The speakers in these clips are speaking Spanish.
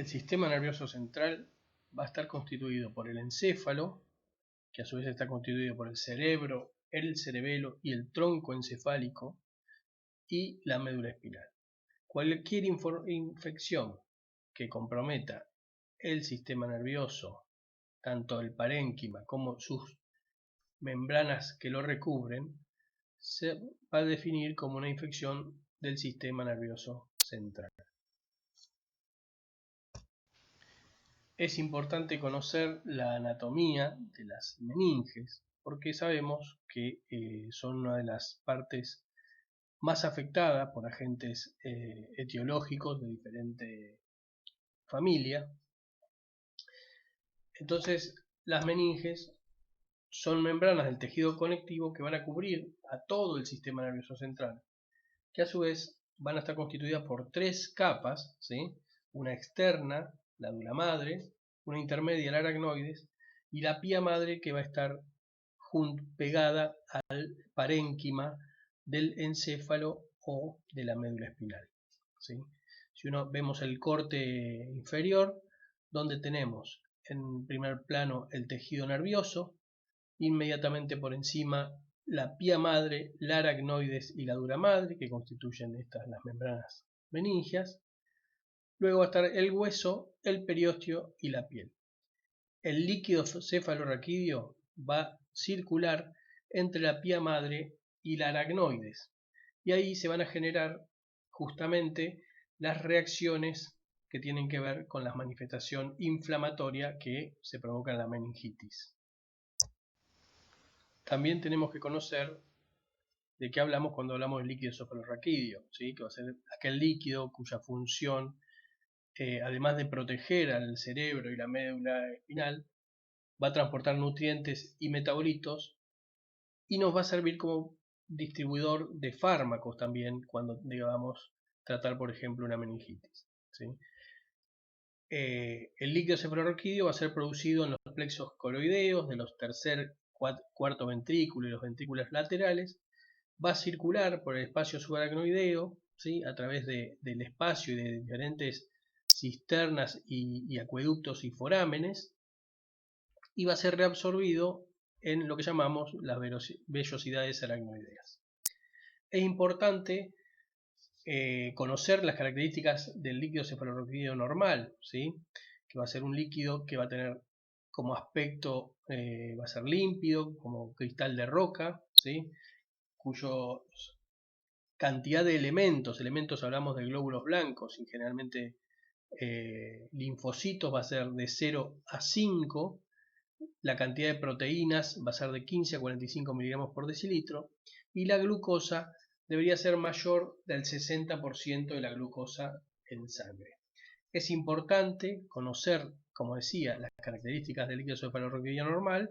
El sistema nervioso central va a estar constituido por el encéfalo, que a su vez está constituido por el cerebro, el cerebelo y el tronco encefálico, y la médula espinal. Cualquier infección que comprometa el sistema nervioso, tanto el parénquima como sus membranas que lo recubren, se va a definir como una infección del sistema nervioso central. Es importante conocer la anatomía de las meninges, porque sabemos que son una de las partes más afectadas por agentes etiológicos de diferente familia. Entonces, las meninges son membranas del tejido conectivo que van a cubrir a todo el sistema nervioso central, que a su vez van a estar constituidas por tres capas, ¿sí? Una externa, la dura madre, una intermedia, el aracnoides, y la pía madre, que va a estar pegada al parénquima del encéfalo o de la médula espinal, ¿sí? Si vemos el corte inferior, donde tenemos en primer plano el tejido nervioso, inmediatamente por encima la pía madre, la aracnoides y la dura madre, que constituyen las membranas meningias. Luego va a estar el hueso, el periósteo y la piel. El líquido cefalorraquídeo va a circular entre la pía madre y la aracnoides, y ahí se van a generar justamente las reacciones que tienen que ver con la manifestación inflamatoria que se provoca en la meningitis. También tenemos que conocer de qué hablamos cuando hablamos del líquido cefalorraquídeo, ¿sí? Que va a ser aquel líquido cuya función, además de proteger al cerebro y la médula espinal, va a transportar nutrientes y metabolitos y nos va a servir como distribuidor de fármacos también cuando debamos tratar, por ejemplo, una meningitis, ¿sí? El líquido cefalorraquídeo va a ser producido en los plexos coroideos de los tercer, cuarto ventrículo y los ventrículos laterales. Va a circular por el espacio subaracnoideo, ¿sí? A través del espacio y de diferentes cisternas y acueductos y forámenes, y va a ser reabsorbido en lo que llamamos las vellosidades aracnoideas. Es importante conocer las características del líquido cefalorraquídeo normal, ¿sí? Que va a ser un líquido que va a tener como aspecto, va a ser límpido, como cristal de roca, ¿sí? Cuyo cantidad de elementos hablamos de glóbulos blancos y generalmente linfocitos va a ser de 0 a 5, la cantidad de proteínas va a ser de 15 a 45 miligramos por decilitro y la glucosa debería ser mayor del 60% de la glucosa en sangre. Es importante conocer, como decía, las características del líquido cefalorraquídeo normal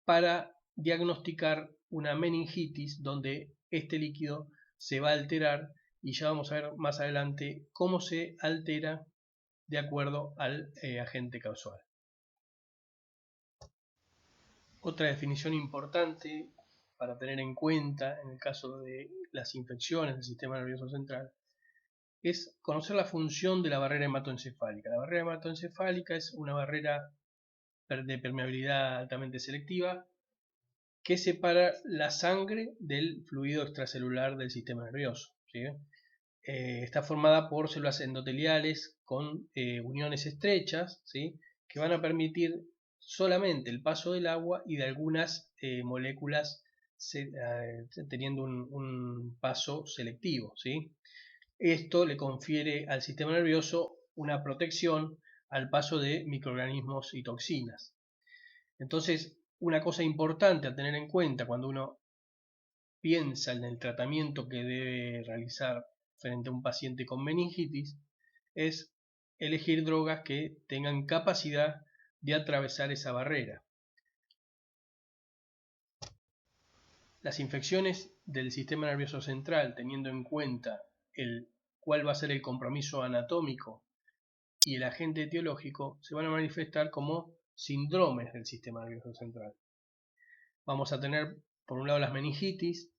para diagnosticar una meningitis donde este líquido se va a alterar, y ya vamos a ver más adelante cómo se altera de acuerdo al agente causal. Otra definición importante para tener en cuenta en el caso de las infecciones del sistema nervioso central es conocer la función de la barrera hematoencefálica. La barrera hematoencefálica es una barrera de permeabilidad altamente selectiva que separa la sangre del fluido extracelular del sistema nervioso, ¿sí? Está formada por células endoteliales con uniones estrechas, ¿sí? Que van a permitir solamente el paso del agua y de algunas moléculas teniendo un paso selectivo, ¿sí? Esto le confiere al sistema nervioso una protección al paso de microorganismos y toxinas. Entonces, una cosa importante a tener en cuenta cuando uno piensa en el tratamiento que debe realizar frente a un paciente con meningitis es elegir drogas que tengan capacidad de atravesar esa barrera. Las infecciones del sistema nervioso central, teniendo en cuenta cuál va a ser el compromiso anatómico y el agente etiológico, se van a manifestar como síndromes del sistema nervioso central. Vamos a tener, por un lado, las meningitis,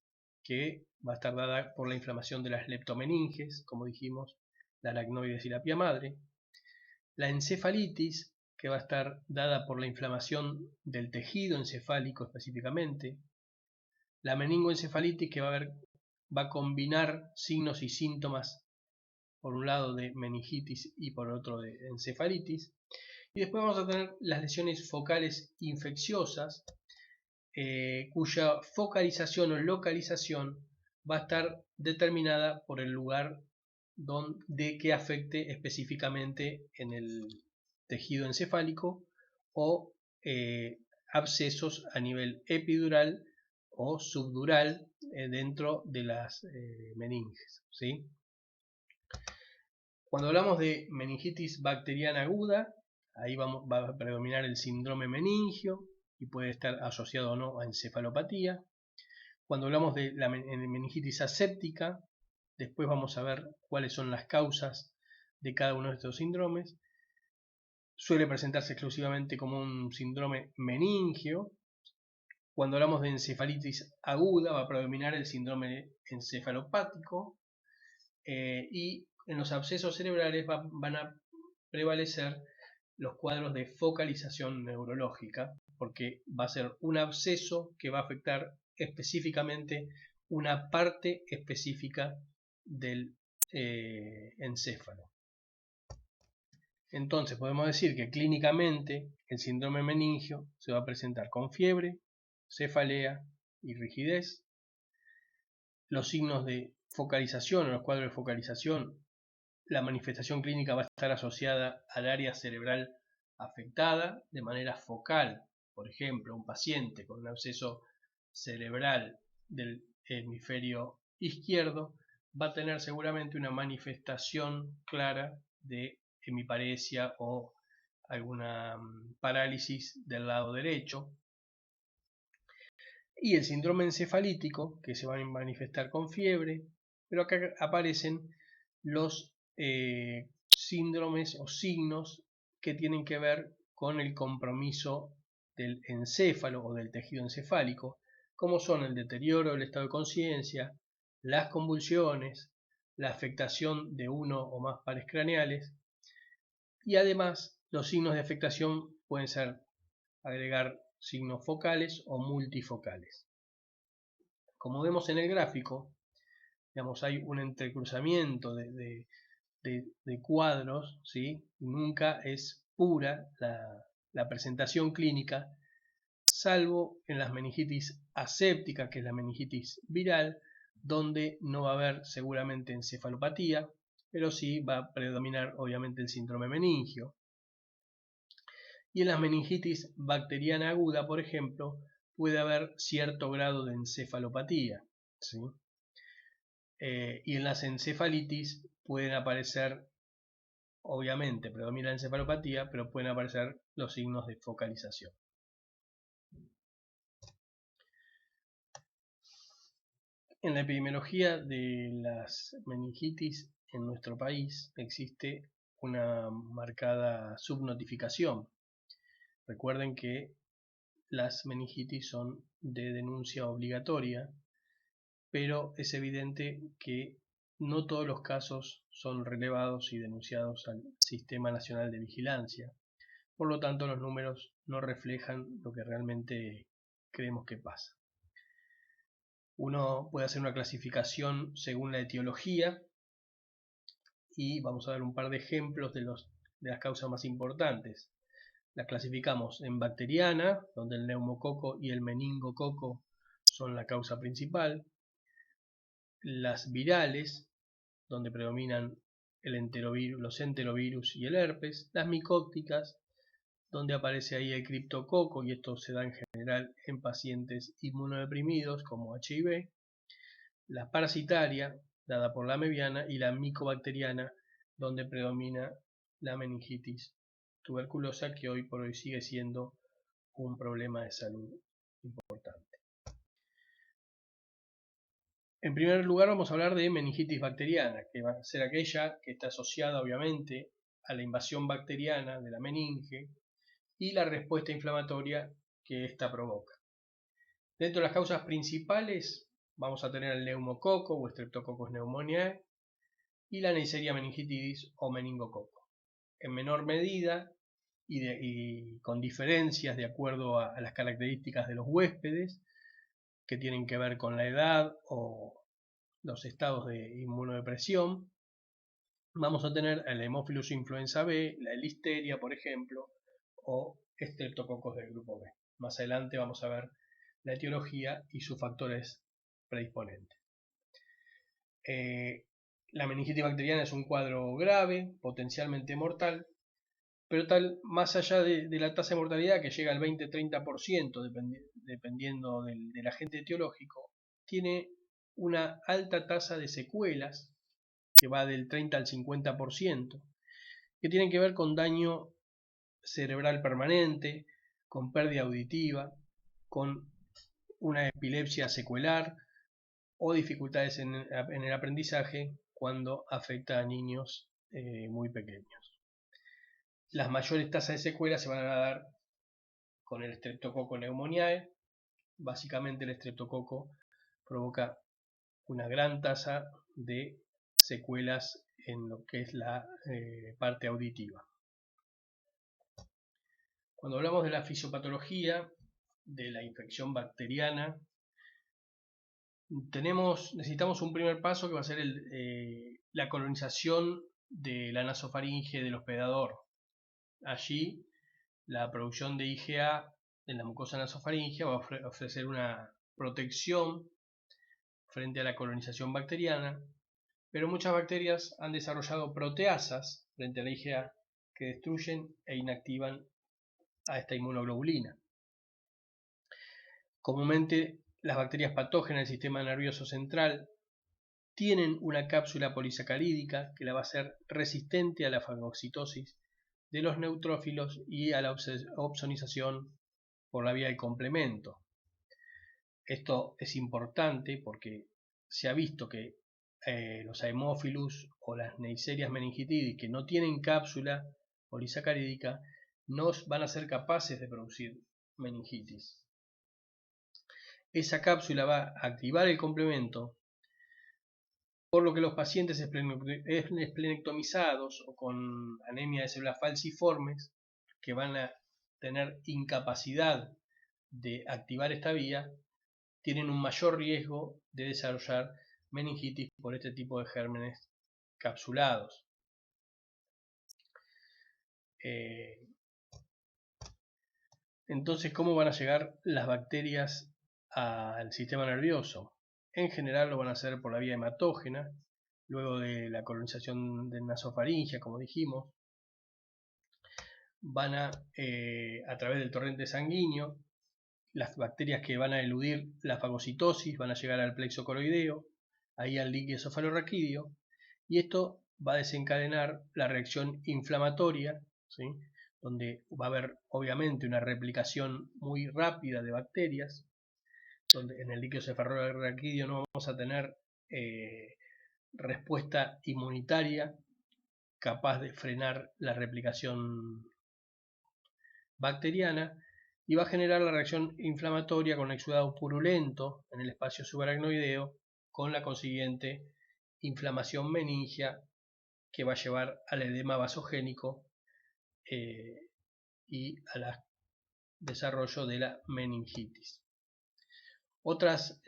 que va a estar dada por la inflamación de las leptomeninges, como dijimos, la aracnoides y la pía madre. La encefalitis, que va a estar dada por la inflamación del tejido encefálico específicamente. La meningoencefalitis, que va a combinar signos y síntomas, por un lado de meningitis y por otro de encefalitis. Y después vamos a tener las lesiones focales infecciosas, cuya focalización o localización va a estar determinada por el lugar donde que afecte específicamente en el tejido encefálico o abscesos a nivel epidural o subdural dentro de las meninges, ¿sí? Cuando hablamos de meningitis bacteriana aguda, ahí va a predominar el síndrome meningio y puede estar asociado o no a encefalopatía. Cuando hablamos de la meningitis aséptica, después vamos a ver cuáles son las causas de cada uno de estos síndromes. Suele presentarse exclusivamente como un síndrome meningio. Cuando hablamos de encefalitis aguda, va a predominar el síndrome encefalopático y en los abscesos cerebrales van a prevalecer los cuadros de focalización neurológica, porque va a ser un absceso que va a afectar específicamente una parte específica del encéfalo. Entonces podemos decir que clínicamente el síndrome meningio se va a presentar con fiebre, cefalea y rigidez. Los signos de focalización o los cuadros de focalización, la manifestación clínica va a estar asociada al área cerebral afectada de manera focal. Por ejemplo, un paciente con un absceso cerebral del hemisferio izquierdo va a tener seguramente una manifestación clara de hemiparesia o alguna parálisis del lado derecho. Y el síndrome encefalítico, que se va a manifestar con fiebre, pero acá aparecen los síndromes o signos que tienen que ver con el compromiso del encéfalo o del tejido encefálico, como son el deterioro del estado de conciencia, las convulsiones, la afectación de uno o más pares craneales, y además los signos de afectación pueden ser agregar signos focales o multifocales. Como vemos en el gráfico, digamos, hay un entrecruzamiento de cuadros, ¿sí? Nunca es pura la presentación clínica, salvo en las meningitis asépticas, que es la meningitis viral, donde no va a haber seguramente encefalopatía, pero sí va a predominar obviamente el síndrome meningio. Y en las meningitis bacteriana aguda, por ejemplo, puede haber cierto grado de encefalopatía, ¿sí? Y en las encefalitis pueden aparecer, obviamente predomina la encefalopatía, pero pueden aparecer los signos de focalización. En la epidemiología de las meningitis en nuestro país existe una marcada subnotificación. Recuerden que las meningitis son de denuncia obligatoria, pero es evidente que no todos los casos son relevados y denunciados al Sistema Nacional de Vigilancia. Por lo tanto, los números no reflejan lo que realmente creemos que pasa. Uno puede hacer una clasificación según la etiología y vamos a ver un par de ejemplos de las causas más importantes. La clasificamos en bacteriana, donde el neumococo y el meningococo son la causa principal. Las virales, donde predominan los enterovirus y el herpes. Las micóticas, donde aparece ahí el criptococo, y esto se da en general en pacientes inmunodeprimidos como HIV. La parasitaria, dada por la mebiana, y la micobacteriana, donde predomina la meningitis tuberculosa, que hoy por hoy sigue siendo un problema de salud importante. En primer lugar vamos a hablar de meningitis bacteriana, que va a ser aquella que está asociada obviamente a la invasión bacteriana de la meninge y la respuesta inflamatoria que ésta provoca. Dentro de las causas principales vamos a tener el neumococo o Streptococcus pneumoniae y la Neisseria meningitidis o meningococo. en menor medida y con diferencias de acuerdo a las características de los huéspedes, que tienen que ver con la edad o los estados de inmunodepresión. Vamos a tener el Haemophilus influenza B, la listeria, por ejemplo, o estreptococos del grupo B. Más adelante vamos a ver la etiología y sus factores predisponentes. La meningitis bacteriana es un cuadro grave, potencialmente mortal, pero más allá de la tasa de mortalidad, que llega al 20-30%, dependiendo del agente etiológico, tiene una alta tasa de secuelas, que va del 30 al 50%, que tienen que ver con daño cerebral permanente, con pérdida auditiva, con una epilepsia secuelar o dificultades en el aprendizaje cuando afecta a niños muy pequeños. Las mayores tasas de secuelas se van a dar con el Streptococcus pneumoniae. Básicamente el estreptococo provoca una gran tasa de secuelas en lo que es la parte auditiva. Cuando hablamos de la fisiopatología de la infección bacteriana, necesitamos un primer paso que va a ser la colonización de la nasofaringe del hospedador. Allí la producción de IgA en la mucosa nasofaringea va a ofrecer una protección frente a la colonización bacteriana, pero muchas bacterias han desarrollado proteasas frente a la IgA que destruyen e inactivan a esta inmunoglobulina. Comúnmente las bacterias patógenas del sistema nervioso central tienen una cápsula polisacarídica que la va a hacer resistente a la fagocitosis de los neutrófilos y a la opsonización por la vía del complemento. Esto es importante porque se ha visto que los Haemophilus o las Neisseria meningitidis que no tienen cápsula polisacarídica no van a ser capaces de producir meningitis. Esa cápsula va a activar el complemento, por lo que los pacientes esplenectomizados o con anemia de células falciformes, que van a tener incapacidad de activar esta vía, tienen un mayor riesgo de desarrollar meningitis por este tipo de gérmenes capsulados. Entonces, ¿cómo van a llegar las bacterias al sistema nervioso? En general lo van a hacer por la vía hematógena, luego de la colonización de nasofaringia, como dijimos. Van a través del torrente sanguíneo, las bacterias que van a eludir la fagocitosis van a llegar al plexo coroideo, ahí al líquido cefalorraquídeo, y esto va a desencadenar la reacción inflamatoria, ¿sí?, donde va a haber obviamente una replicación muy rápida de bacterias, donde en el líquido cefalorraquídeo no vamos a tener respuesta inmunitaria capaz de frenar la replicación bacteriana, y va a generar la reacción inflamatoria con exudado purulento en el espacio subaracnoideo, con la consiguiente inflamación meningia que va a llevar al edema vasogénico y al desarrollo de la meningitis. Otras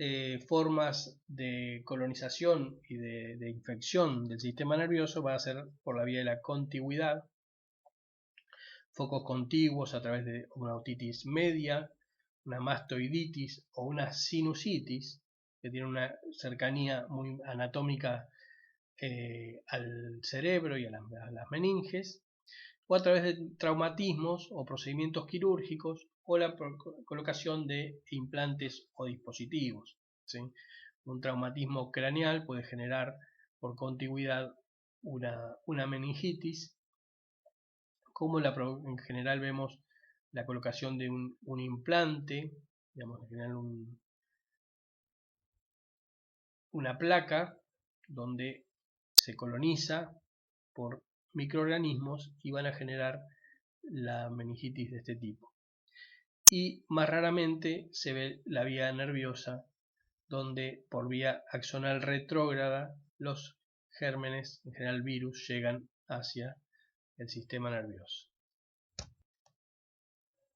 formas de colonización y de infección del sistema nervioso va a ser por la vía de la contigüidad, focos contiguos a través de una otitis media, una mastoiditis o una sinusitis, que tiene una cercanía muy anatómica al cerebro y a las meninges, o a través de traumatismos o procedimientos quirúrgicos o la colocación de implantes o dispositivos, ¿sí? Un traumatismo craneal puede generar por contigüidad una meningitis, como en general vemos la colocación de un implante, digamos, en general una placa donde se coloniza por microorganismos y van a generar la meningitis de este tipo. Y más raramente se ve la vía nerviosa, donde por vía axonal retrógrada los gérmenes, en general virus, llegan hacia el sistema nervioso.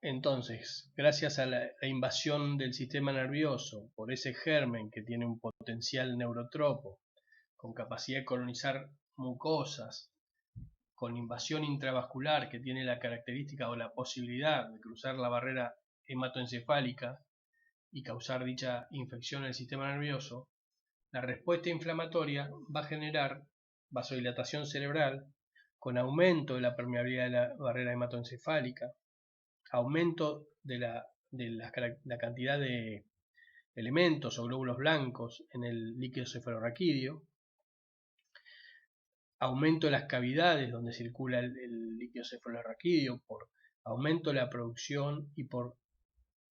Entonces, gracias a la invasión del sistema nervioso por ese germen que tiene un potencial neurotropo, con capacidad de colonizar mucosas, con invasión intravascular que tiene la característica o la posibilidad de cruzar la barrera hematoencefálica y causar dicha infección en el sistema nervioso, la respuesta inflamatoria va a generar vasodilatación cerebral con aumento de la permeabilidad de la barrera hematoencefálica, aumento de la cantidad de elementos o glóbulos blancos en el líquido cefalorraquídeo, aumento de las cavidades donde circula el líquido cefalorraquídeo por aumento de la producción y por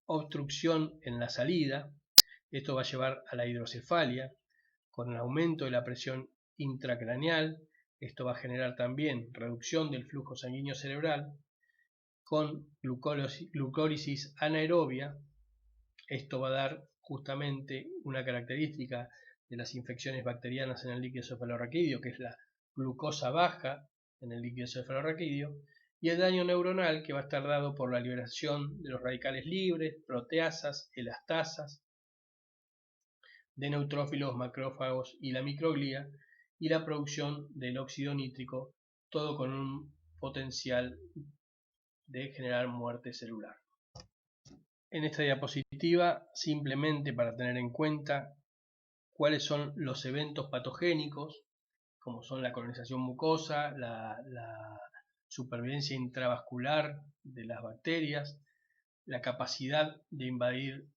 obstrucción en la salida. Esto va a llevar a la hidrocefalia con el aumento de la presión intracraneal. Esto va a generar también reducción del flujo sanguíneo cerebral con glucólisis anaerobia. Esto va a dar justamente una característica de las infecciones bacterianas en el líquido cefalorraquídeo, que es la glucosa baja en el líquido cefalorraquídeo, y el daño neuronal, que va a estar dado por la liberación de los radicales libres, proteasas, elastasas, de neutrófilos, macrófagos y la microglía, y la producción del óxido nítrico, todo con un potencial de generar muerte celular. En esta diapositiva, simplemente para tener en cuenta cuáles son los eventos patogénicos, como son la colonización mucosa, la supervivencia intravascular de las bacterias, la capacidad de invadir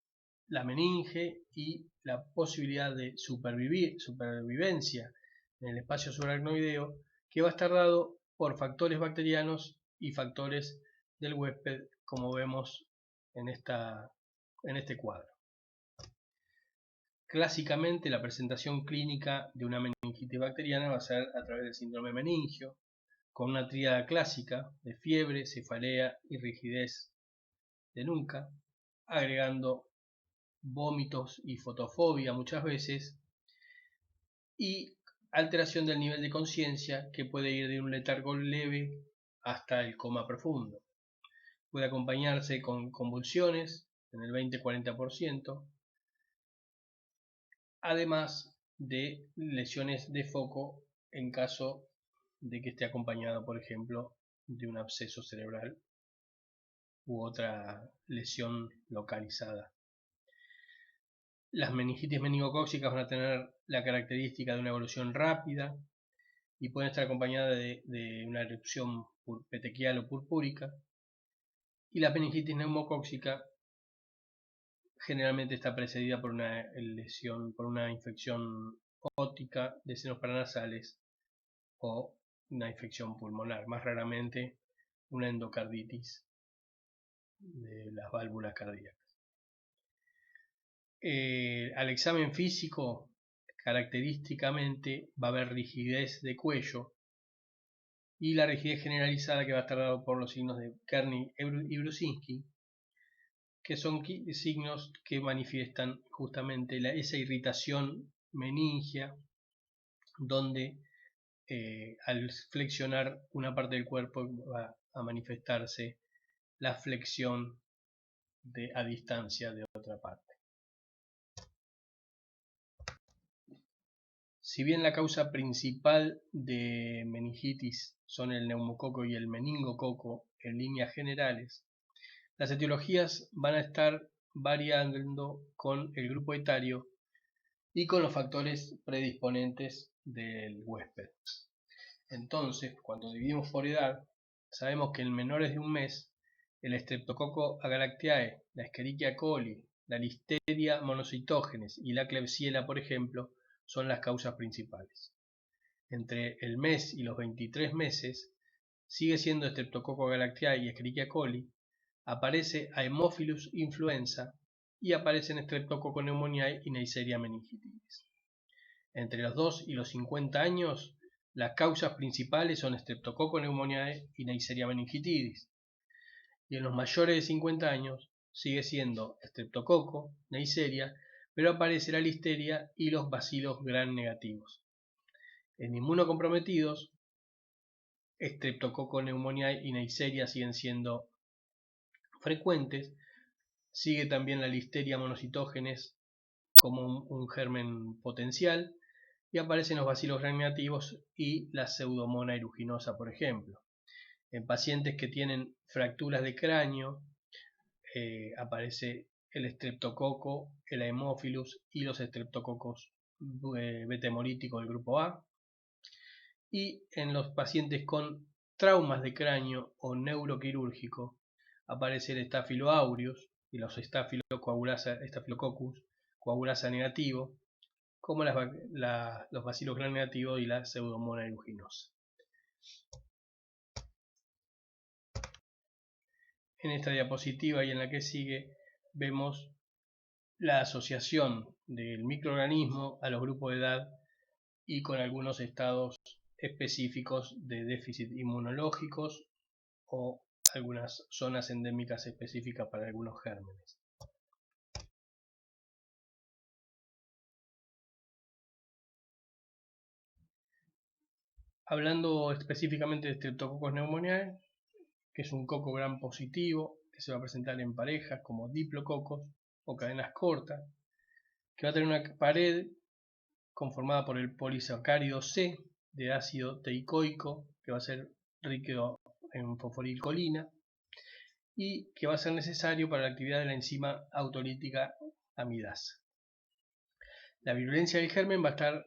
la meninge y la posibilidad de supervivencia en el espacio subaracnoideo, que va a estar dado por factores bacterianos y factores del huésped, como vemos en este cuadro. Clásicamente, la presentación clínica de una meningitis bacteriana va a ser a través del síndrome meningio, con una tríada clásica de fiebre, cefalea y rigidez de nuca, agregando vómitos y fotofobia muchas veces, y alteración del nivel de conciencia que puede ir de un letargo leve hasta el coma profundo. Puede acompañarse con convulsiones en el 20-40%, además de lesiones de foco en caso de que esté acompañado, por ejemplo, de un absceso cerebral u otra lesión localizada. Las meningitis meningocócicas van a tener la característica de una evolución rápida y pueden estar acompañadas de una erupción petequial o purpúrica, y la meningitis neumocócica generalmente está precedida por una lesión, por una infección ótica de senos paranasales o una infección pulmonar, más raramente una endocarditis de las válvulas cardíacas. Al examen físico, característicamente va a haber rigidez de cuello y la rigidez generalizada, que va a estar dado por los signos de Kernig y Brusinski, que son signos que manifiestan justamente esa irritación meningia, donde al flexionar una parte del cuerpo va a manifestarse la flexión a distancia de otra parte. Si bien la causa principal de meningitis son el neumococo y el meningococo en líneas generales, las etiologías van a estar variando con el grupo etario y con los factores predisponentes del huésped. Entonces, cuando dividimos por edad, sabemos que en menores de un mes, el Streptococcus agalactiae, la Escherichia coli, la Listeria monocytogenes y la Klebsiella, por ejemplo, son las causas principales. Entre el mes y los 23 meses, sigue siendo Streptococcus agalactiae y Escherichia coli, aparece Haemophilus influenza y aparecen Streptococcus pneumoniae y Neisseria meningitidis. Entre los 2 y los 50 años, las causas principales son Streptococcus pneumoniae y Neisseria meningitidis. Y en los mayores de 50 años sigue siendo Streptococcus, Neisseria, pero aparece la Listeria y los bacilos gram negativos. En inmunocomprometidos, Streptococcus pneumoniae y Neisseria siguen siendo frecuentes. Sigue también la Listeria monocitógenes como un germen potencial, y aparecen los bacilos gram negativos y la Pseudomonas aeruginosa, por ejemplo. En pacientes que tienen fracturas de cráneo aparece el Streptococcus, el Haemophilus y los Streptococcus beta hemolíticos del grupo A. Y en los pacientes con traumas de cráneo o neuroquirúrgico aparece el Staphylo aureus y los Staphylococcus coagulasa negativo, como los bacilos gram negativos y la Pseudomonas aeruginosa. En esta diapositiva y en la que sigue vemos la asociación del microorganismo a los grupos de edad y con algunos estados específicos de déficit inmunológicos o algunas zonas endémicas específicas para algunos gérmenes. Hablando específicamente de Streptococcus pneumoniae, que es un coco gram positivo que se va a presentar en parejas como diplococos o cadenas cortas, que va a tener una pared conformada por el polisacárido C de ácido teicoico, que va a ser rico en fosforilcolina y que va a ser necesario para la actividad de la enzima autolítica amidasa. La virulencia del germen va a estar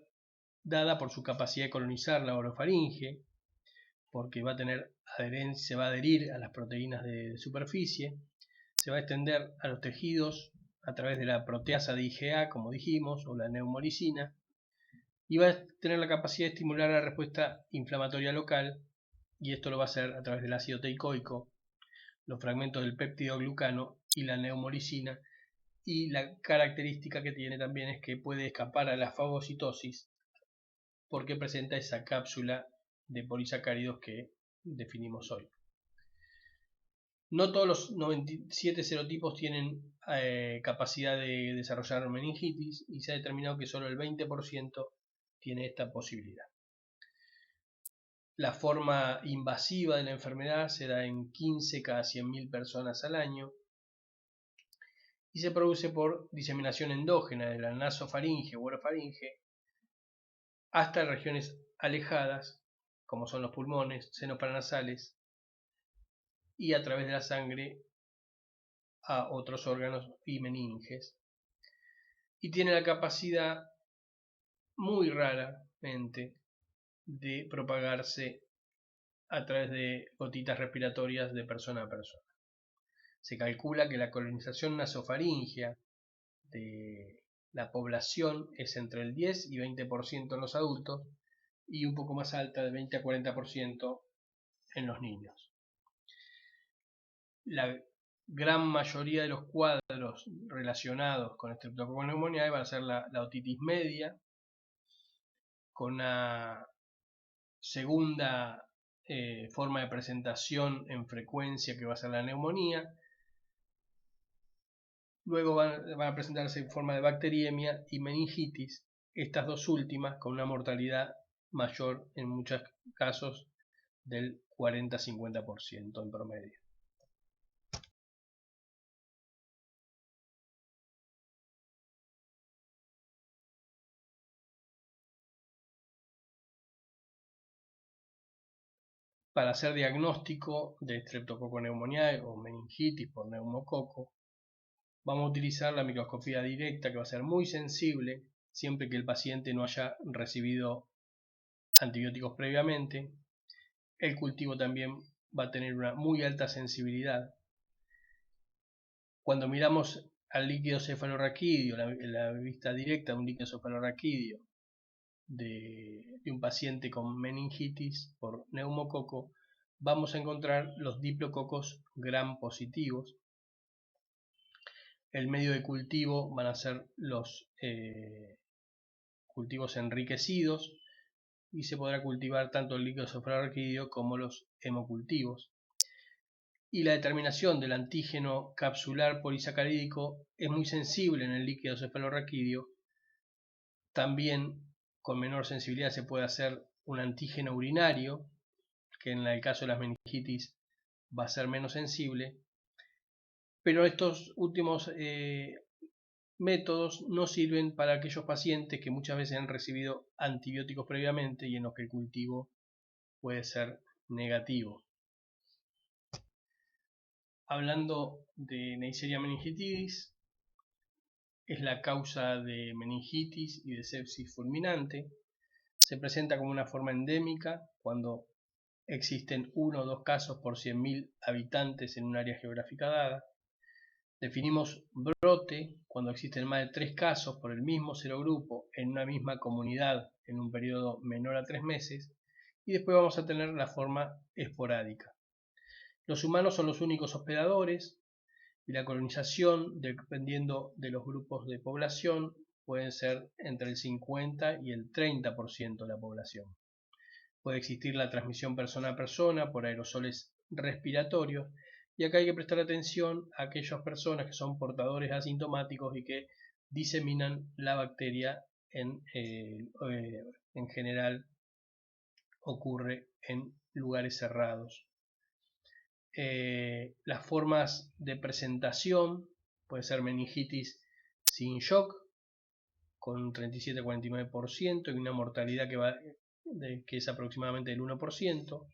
dada por su capacidad de colonizar la orofaringe, porque va a tener adherencia, se va a adherir a las proteínas de superficie, se va a extender a los tejidos a través de la proteasa de IgA, como dijimos, o la neumoricina, y va a tener la capacidad de estimular la respuesta inflamatoria local, y esto lo va a hacer a través del ácido teicoico, los fragmentos del péptido glucano y la neumoricina, y la característica que tiene también es que puede escapar a la fagocitosis porque presenta esa cápsula de polisacáridos que definimos hoy. No todos los 97 serotipos tienen capacidad de desarrollar meningitis y se ha determinado que solo el 20% tiene esta posibilidad. La forma invasiva de la enfermedad se da en 15 cada 100.000 personas al año y se produce por diseminación endógena de la nasofaringe o orofaringe hasta regiones alejadas, como son los pulmones, senos paranasales, y a través de la sangre a otros órganos y meninges. Y tiene la capacidad muy raramente de propagarse a través de gotitas respiratorias de persona a persona. Se calcula que la colonización nasofaringea de la población es entre el 10 y 20% en los adultos y un poco más alta, de 20 a 40% en los niños. La gran mayoría de los cuadros relacionados con Streptococcus pneumoniae van a ser la otitis media, con una segunda forma de presentación en frecuencia que va a ser la neumonía. Luego van a presentarse en forma de bacteriemia y meningitis, estas dos últimas con una mortalidad mayor en muchos casos del 40-50% en promedio. Para hacer diagnóstico de Streptococcus pneumoniae o meningitis por neumococo, vamos a utilizar la microscopía directa, que va a ser muy sensible siempre que el paciente no haya recibido antibióticos previamente. El cultivo también va a tener una muy alta sensibilidad. Cuando miramos al líquido cefalorraquídeo, la vista directa de un líquido cefalorraquídeo de un paciente con meningitis por neumococo, vamos a encontrar los diplococos gram positivos. El medio de cultivo van a ser los cultivos enriquecidos y se podrá cultivar tanto el líquido cefalorraquídeo como los hemocultivos. Y la determinación del antígeno capsular polisacarídico es muy sensible en el líquido cefalorraquídeo. También con menor sensibilidad se puede hacer un antígeno urinario que en el caso de las meningitis va a ser menos sensible, pero estos últimos métodos no sirven para aquellos pacientes que muchas veces han recibido antibióticos previamente y en los que el cultivo puede ser negativo. Hablando de Neisseria meningitidis, es la causa de meningitis y de sepsis fulminante. Se presenta como una forma endémica cuando existen 1 o 2 casos por 100.000 habitantes en un área geográfica dada. Definimos brote cuando existen más de 3 casos por el mismo serogrupo en una misma comunidad en un periodo menor a 3 meses. Y después vamos a tener la forma esporádica. Los humanos son los únicos hospedadores y la colonización, dependiendo de los grupos de población, pueden ser entre el 50 y el 30% de la población. Puede existir la transmisión persona a persona por aerosoles respiratorios, y acá hay que prestar atención a aquellas personas que son portadores asintomáticos y que diseminan la bacteria. En general ocurre en lugares cerrados. Las formas de presentación puede ser meningitis sin shock con un 37-49% y una mortalidad que es aproximadamente del 1%.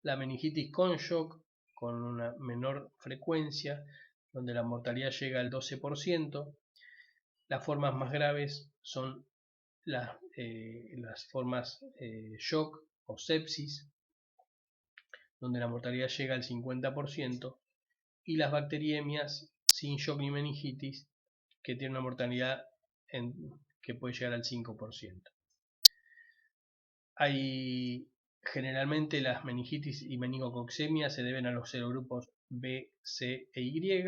La meningitis con shock con una menor frecuencia, donde la mortalidad llega al 12%. Las formas más graves son las formas shock o sepsis, donde la mortalidad llega al 50%, y las bacteriemias sin shock ni meningitis, que tienen una mortalidad que puede llegar al 5%. Generalmente las meningitis y meningococcemia se deben a los serogrupos B, C e Y.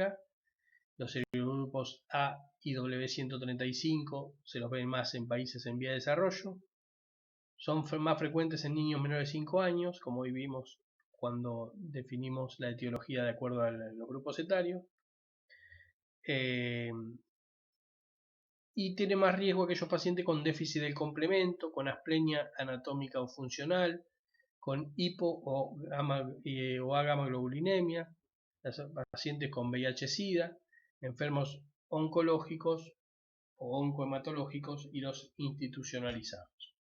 Los serogrupos A y W135 se los ven más en países en vía de desarrollo. Son más frecuentes en niños menores de 5 años, como hoy vimos cuando definimos la etiología de acuerdo a los grupos etarios. Y tiene más riesgo aquellos pacientes con déficit del complemento, con asplenia anatómica o funcional, con hipo o agamaglobulinemia, pacientes con VIH-Sida, enfermos oncológicos o oncohematológicos y los institucionalizados.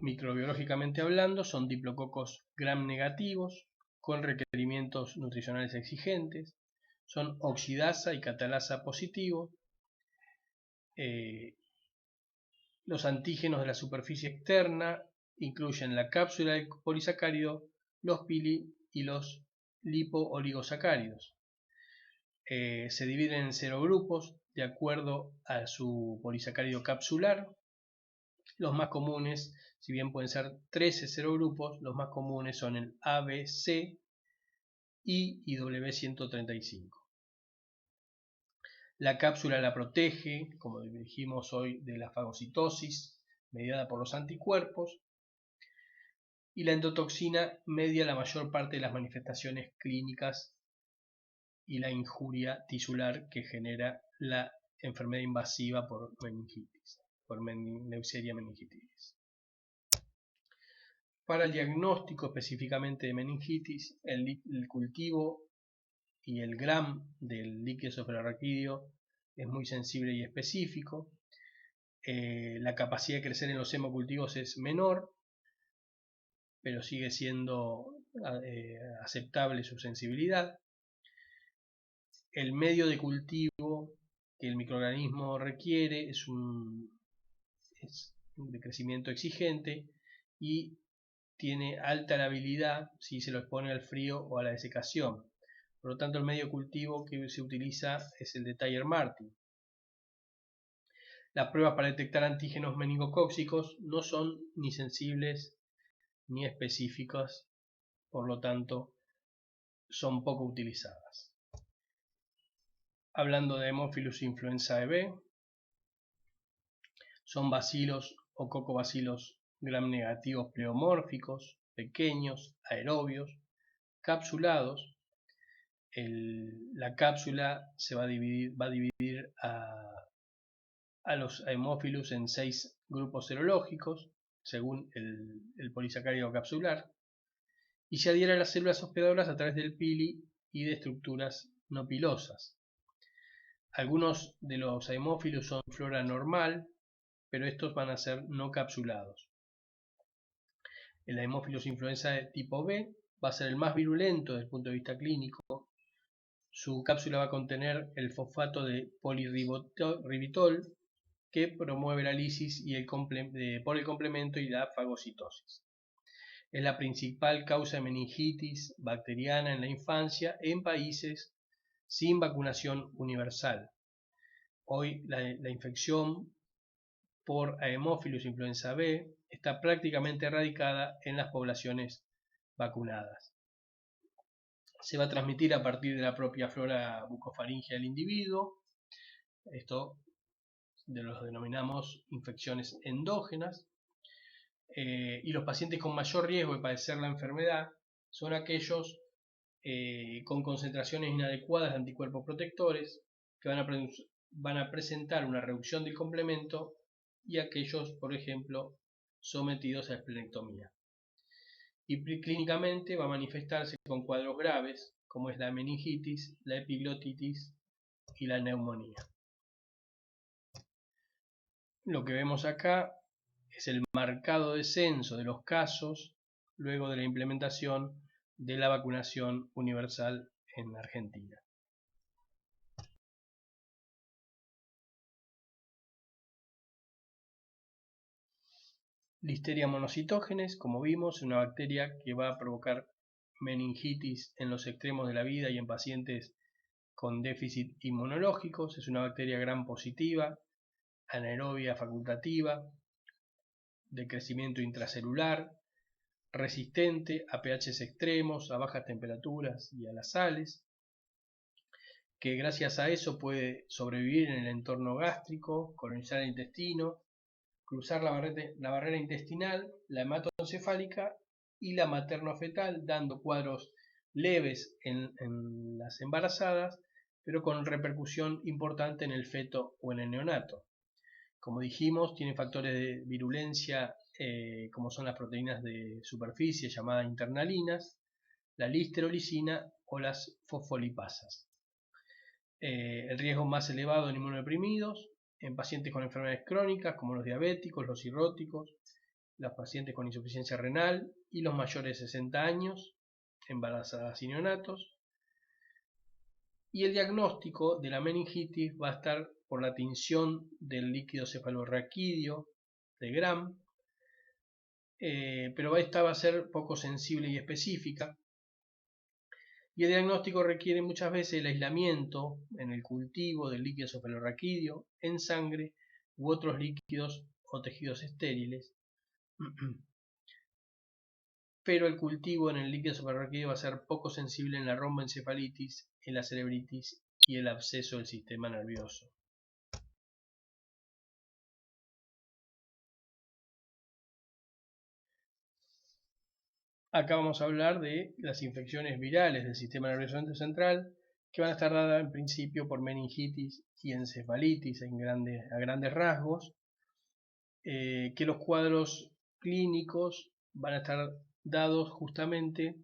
Microbiológicamente hablando, son diplococos gram negativos con requerimientos nutricionales exigentes, son oxidasa y catalasa positivos. Los antígenos de la superficie externa incluyen la cápsula del polisacárido, los pili y los lipo-oligosacáridos. Se dividen en serogrupos de acuerdo a su polisacárido capsular. Los más comunes, si bien pueden ser 13 serogrupos, los más comunes son el A, B, C y W135. La cápsula la protege, como dijimos hoy, de la fagocitosis mediada por los anticuerpos, y la endotoxina media la mayor parte de las manifestaciones clínicas y la injuria tisular que genera la enfermedad invasiva por meningitis, por Neisseria meningitidis. Para el diagnóstico específicamente de meningitis, el cultivo y el gram del líquido cefalorraquídeo es muy sensible y específico. La capacidad de crecer en los hemocultivos es menor, pero sigue siendo aceptable su sensibilidad. El medio de cultivo que el microorganismo requiere es de crecimiento exigente y tiene alta labilidad si se lo expone al frío o a la desecación. Por lo tanto, el medio de cultivo que se utiliza es el de Thayer-Martin. Las pruebas para detectar antígenos meningocóccicos no son ni sensibles ni específicas, por lo tanto, son poco utilizadas. Hablando de Haemophilus influenzae, son bacilos o cocobacilos gram negativos pleomórficos, pequeños, aerobios, capsulados. La cápsula se va a dividir a los Haemophilus en 6 grupos serológicos. según el polisacárido capsular, y se adhiere a las células hospedadoras a través del pili y de estructuras no pilosas. Algunos de los haemófilos son flora normal, pero estos van a ser no capsulados. El Haemophilus influenza de tipo B va a ser el más virulento desde el punto de vista clínico. Su cápsula va a contener el fosfato de polirribitol, que promueve la lisis por el complemento y la fagocitosis. Es la principal causa de meningitis bacteriana en la infancia en países sin vacunación universal. Hoy la infección por Haemophilus influenza B está prácticamente erradicada en las poblaciones vacunadas. Se va a transmitir a partir de la propia flora bucofaringea del individuo. Esto los denominamos infecciones endógenas. Y los pacientes con mayor riesgo de padecer la enfermedad son aquellos con concentraciones inadecuadas de anticuerpos protectores que van a presentar una reducción del complemento, y aquellos, por ejemplo, sometidos a esplenectomía. Y clínicamente va a manifestarse con cuadros graves, como es la meningitis, la epiglotitis y la neumonía. Lo que vemos acá es el marcado descenso de los casos luego de la implementación de la vacunación universal en Argentina. Listeria monocytogenes, como vimos, es una bacteria que va a provocar meningitis en los extremos de la vida y en pacientes con déficit inmunológicos. Es una bacteria gram positiva, anaerobia facultativa, de crecimiento intracelular, resistente a pHs extremos, a bajas temperaturas y a las sales, que gracias a eso puede sobrevivir en el entorno gástrico, colonizar el intestino, cruzar la barrera intestinal, la hematoencefálica y la materno-fetal, dando cuadros leves en las embarazadas, pero con repercusión importante en el feto o en el neonato. Como dijimos, tiene factores de virulencia como son las proteínas de superficie llamadas internalinas, la listerolicina o las fosfolipasas. El riesgo más elevado en inmunodeprimidos, en pacientes con enfermedades crónicas como los diabéticos, los cirróticos, los pacientes con insuficiencia renal y los mayores de 60 años, embarazadas y neonatos. Y el diagnóstico de la meningitis va a estar por la tinción del líquido cefalorraquídeo de Gram, pero esta va a ser poco sensible y específica. Y el diagnóstico requiere muchas veces el aislamiento en el cultivo del líquido cefalorraquídeo en sangre u otros líquidos o tejidos estériles. Pero el cultivo en el líquido cefalorraquídeo va a ser poco sensible en la romboencefalitis, en la cerebritis y el absceso del sistema nervioso. Acá vamos a hablar de las infecciones virales del sistema nervioso central, que van a estar dadas en principio por meningitis y encefalitis a grandes rasgos, que los cuadros clínicos van a estar dados justamente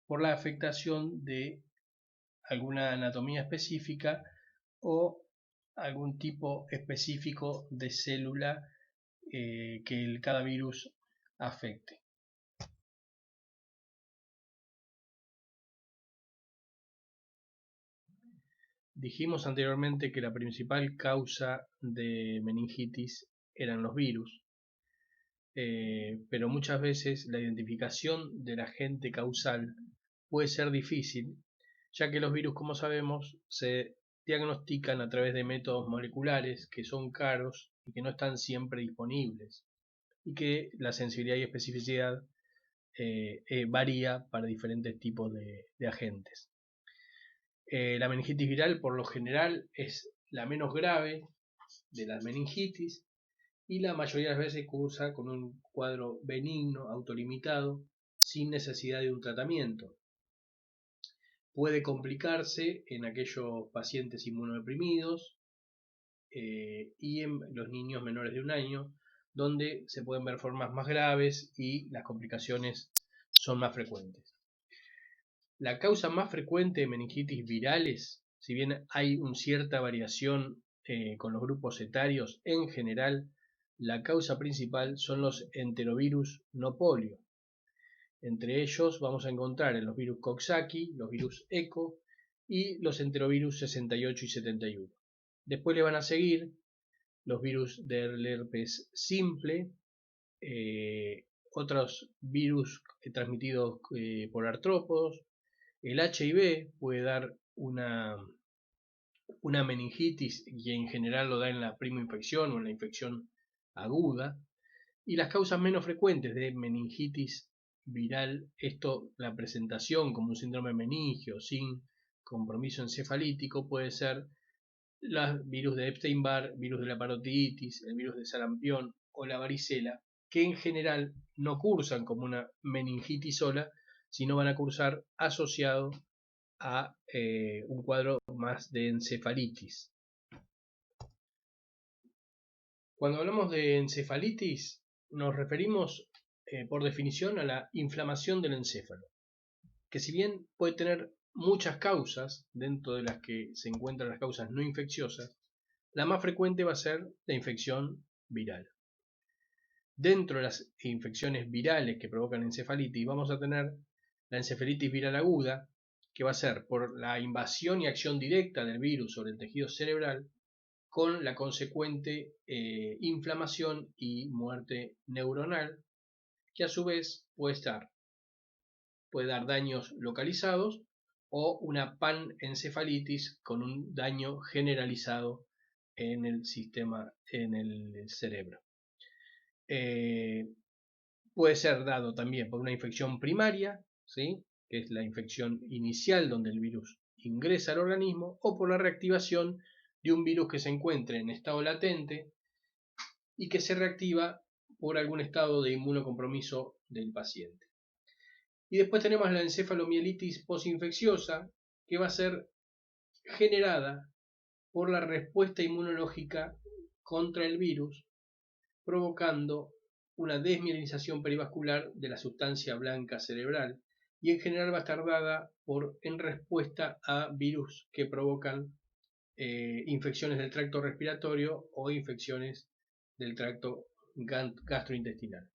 por la afectación de alguna anatomía específica o algún tipo específico de célula que cada virus afecte. Dijimos anteriormente que la principal causa de meningitis eran los virus, pero muchas veces la identificación del agente causal puede ser difícil, ya que los virus, como sabemos, se diagnostican a través de métodos moleculares que son caros y que no están siempre disponibles, y que la sensibilidad y especificidad varía para diferentes tipos de agentes. La meningitis viral por lo general es la menos grave de las meningitis y la mayoría de las veces cursa con un cuadro benigno, autolimitado, sin necesidad de un tratamiento. Puede complicarse en aquellos pacientes inmunodeprimidos y en los niños menores de 1 año, donde se pueden ver formas más graves y las complicaciones son más frecuentes. La causa más frecuente de meningitis virales, si bien hay una cierta variación con los grupos etarios, en general la causa principal son los enterovirus no polio. Entre ellos vamos a encontrar en los virus Coxsackie, los virus ECO y los enterovirus 68 y 71. Después le van a seguir los virus del herpes simple, otros virus transmitidos por artrópodos. El HIV puede dar una meningitis y en general lo da en la primoinfección o en la infección aguda. Y las causas menos frecuentes de meningitis viral, la presentación como un síndrome meningio sin compromiso encefalítico, puede ser los virus de Epstein-Barr, virus de la parotiditis, el virus de sarampión o la varicela, que en general no cursan como una meningitis sola, sino van a cursar asociado a un cuadro más de encefalitis. Cuando hablamos de encefalitis, nos referimos por definición a la inflamación del encéfalo, que si bien puede tener muchas causas, dentro de las que se encuentran las causas no infecciosas, la más frecuente va a ser la infección viral. Dentro de las infecciones virales que provocan encefalitis vamos a tener la encefalitis viral aguda, que va a ser por la invasión y acción directa del virus sobre el tejido cerebral, con la consecuente inflamación y muerte neuronal, que a su vez puede dar daños localizados o una panencefalitis con un daño generalizado en el sistema, en el cerebro. Puede ser dado también por una infección primaria, ¿sí?, que es la infección inicial donde el virus ingresa al organismo, o por la reactivación de un virus que se encuentre en estado latente y que se reactiva por algún estado de inmunocompromiso del paciente. Y después tenemos la encefalomielitis posinfecciosa, que va a ser generada por la respuesta inmunológica contra el virus, provocando una desmielinización perivascular de la sustancia blanca cerebral, y en general va a estar dada en respuesta a virus que provocan infecciones del tracto respiratorio o infecciones del tracto gastrointestinal.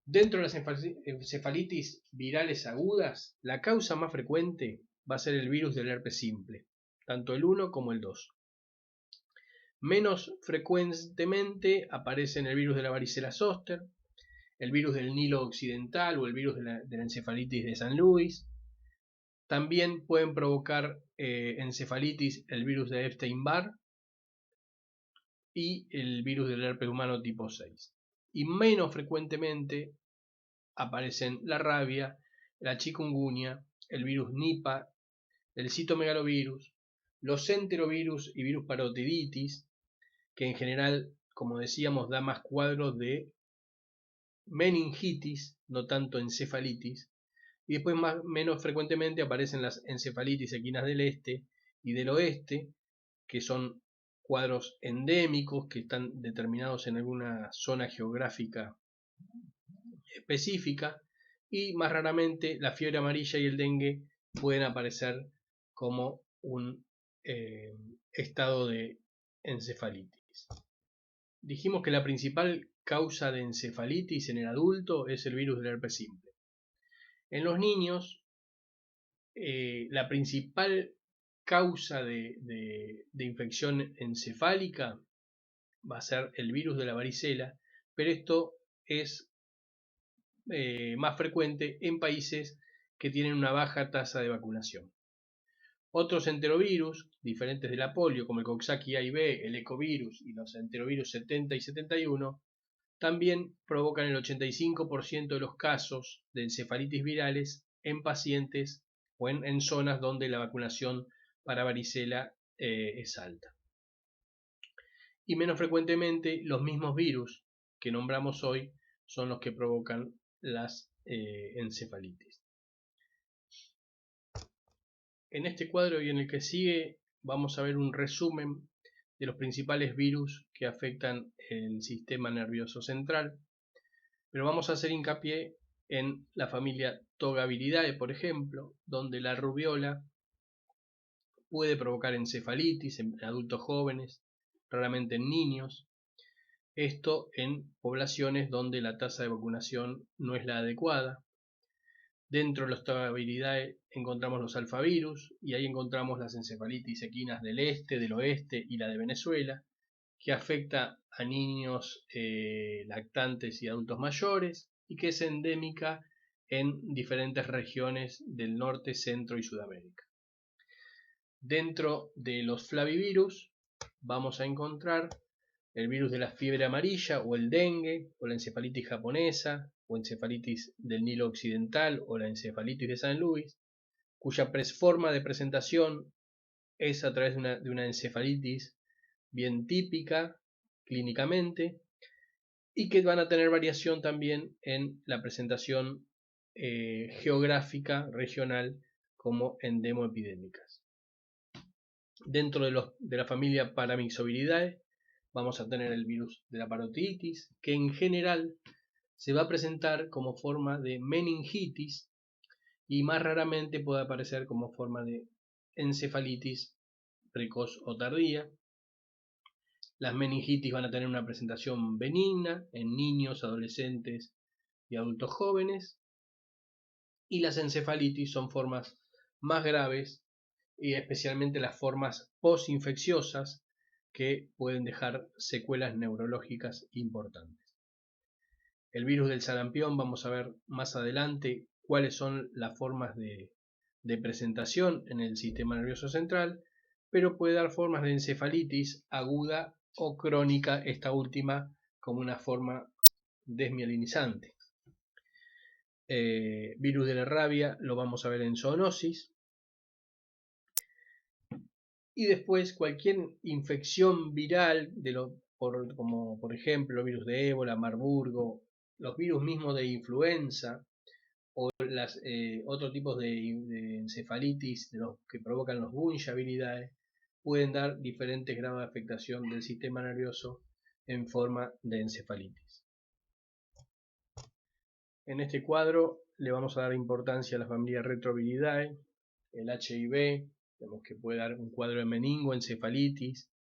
Dentro de las encefalitis virales agudas, la causa más frecuente va a ser el virus del herpes simple, tanto el 1 como el 2. Menos frecuentemente aparecen el virus de la varicela zoster, el virus del Nilo occidental o el virus de la encefalitis de San Luis. También pueden provocar encefalitis el virus de Epstein-Barr y el virus del herpes humano tipo 6. Y menos frecuentemente aparecen la rabia, la chikungunya, el virus Nipah, el citomegalovirus, los enterovirus y virus parotiditis, que en general, como decíamos, da más cuadros de meningitis, no tanto encefalitis. Y después menos frecuentemente aparecen las encefalitis equinas del este y del oeste, que son cuadros endémicos que están determinados en alguna zona geográfica específica, y más raramente la fiebre amarilla y el dengue pueden aparecer como un estado de encefalitis. Dijimos que la principal causa de encefalitis en el adulto es el virus del herpes simple. En los niños, la principal causa de infección encefálica va a ser el virus de la varicela, pero esto es más frecuente en países que tienen una baja tasa de vacunación. Otros enterovirus, diferentes de la polio, como el Coxsackie-A+B, el ecovirus y los enterovirus 70 y 71, también provocan el 85% de los casos de encefalitis virales en pacientes o en zonas donde la vacunación para varicela es alta. Y menos frecuentemente los mismos virus que nombramos hoy son los que provocan las encefalitis. En este cuadro y en el que sigue vamos a ver un resumen de los principales virus que afectan el sistema nervioso central, pero vamos a hacer hincapié en la familia Togaviridae, por ejemplo, donde la rubiola puede provocar encefalitis en adultos jóvenes, raramente en niños. Esto en poblaciones donde la tasa de vacunación no es la adecuada. Dentro de los Togaviridae encontramos los alfavirus y ahí encontramos las encefalitis equinas del este, del oeste y la de Venezuela, que afecta a niños lactantes y adultos mayores y que es endémica en diferentes regiones del norte, centro y Sudamérica. Dentro de los flavivirus vamos a encontrar el virus de la fiebre amarilla o el dengue o la encefalitis japonesa o encefalitis del Nilo Occidental o la encefalitis de San Luis, cuya forma de presentación es a través de una encefalitis bien típica clínicamente y que van a tener variación también en la presentación geográfica regional como endemoepidémicas. Dentro de la familia Paramyxoviridae vamos a tener el virus de la parotiditis, que en general se va a presentar como forma de meningitis y más raramente puede aparecer como forma de encefalitis precoz o tardía. Las meningitis van a tener una presentación benigna en niños, adolescentes y adultos jóvenes, y las encefalitis son formas más graves y especialmente las formas posinfecciosas que pueden dejar secuelas neurológicas importantes. El virus del sarampión, vamos a ver más adelante cuáles son las formas de presentación en el sistema nervioso central, pero puede dar formas de encefalitis aguda o crónica, esta última como una forma desmielinizante. Virus de la rabia lo vamos a ver en zoonosis. Y después cualquier infección viral, como por ejemplo virus de ébola, Marburgo, los virus mismos de influenza o otros tipos de encefalitis de los que provocan los Bungiaviridae, pueden dar diferentes grados de afectación del sistema nervioso en forma de encefalitis. En este cuadro le vamos a dar importancia a la familia Retroviridae, el HIV, vemos que puede dar un cuadro de meningoencefalitis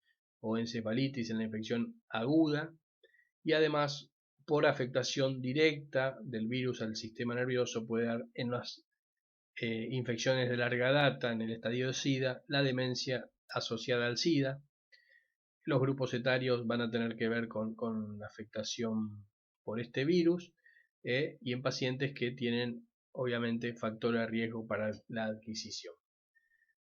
o encefalitis en la infección aguda y además por afectación directa del virus al sistema nervioso puede dar en las infecciones de larga data en el estadio de SIDA la demencia asociada al SIDA. Los grupos etarios van a tener que ver con la afectación por este virus y en pacientes que tienen obviamente factores de riesgo para la adquisición.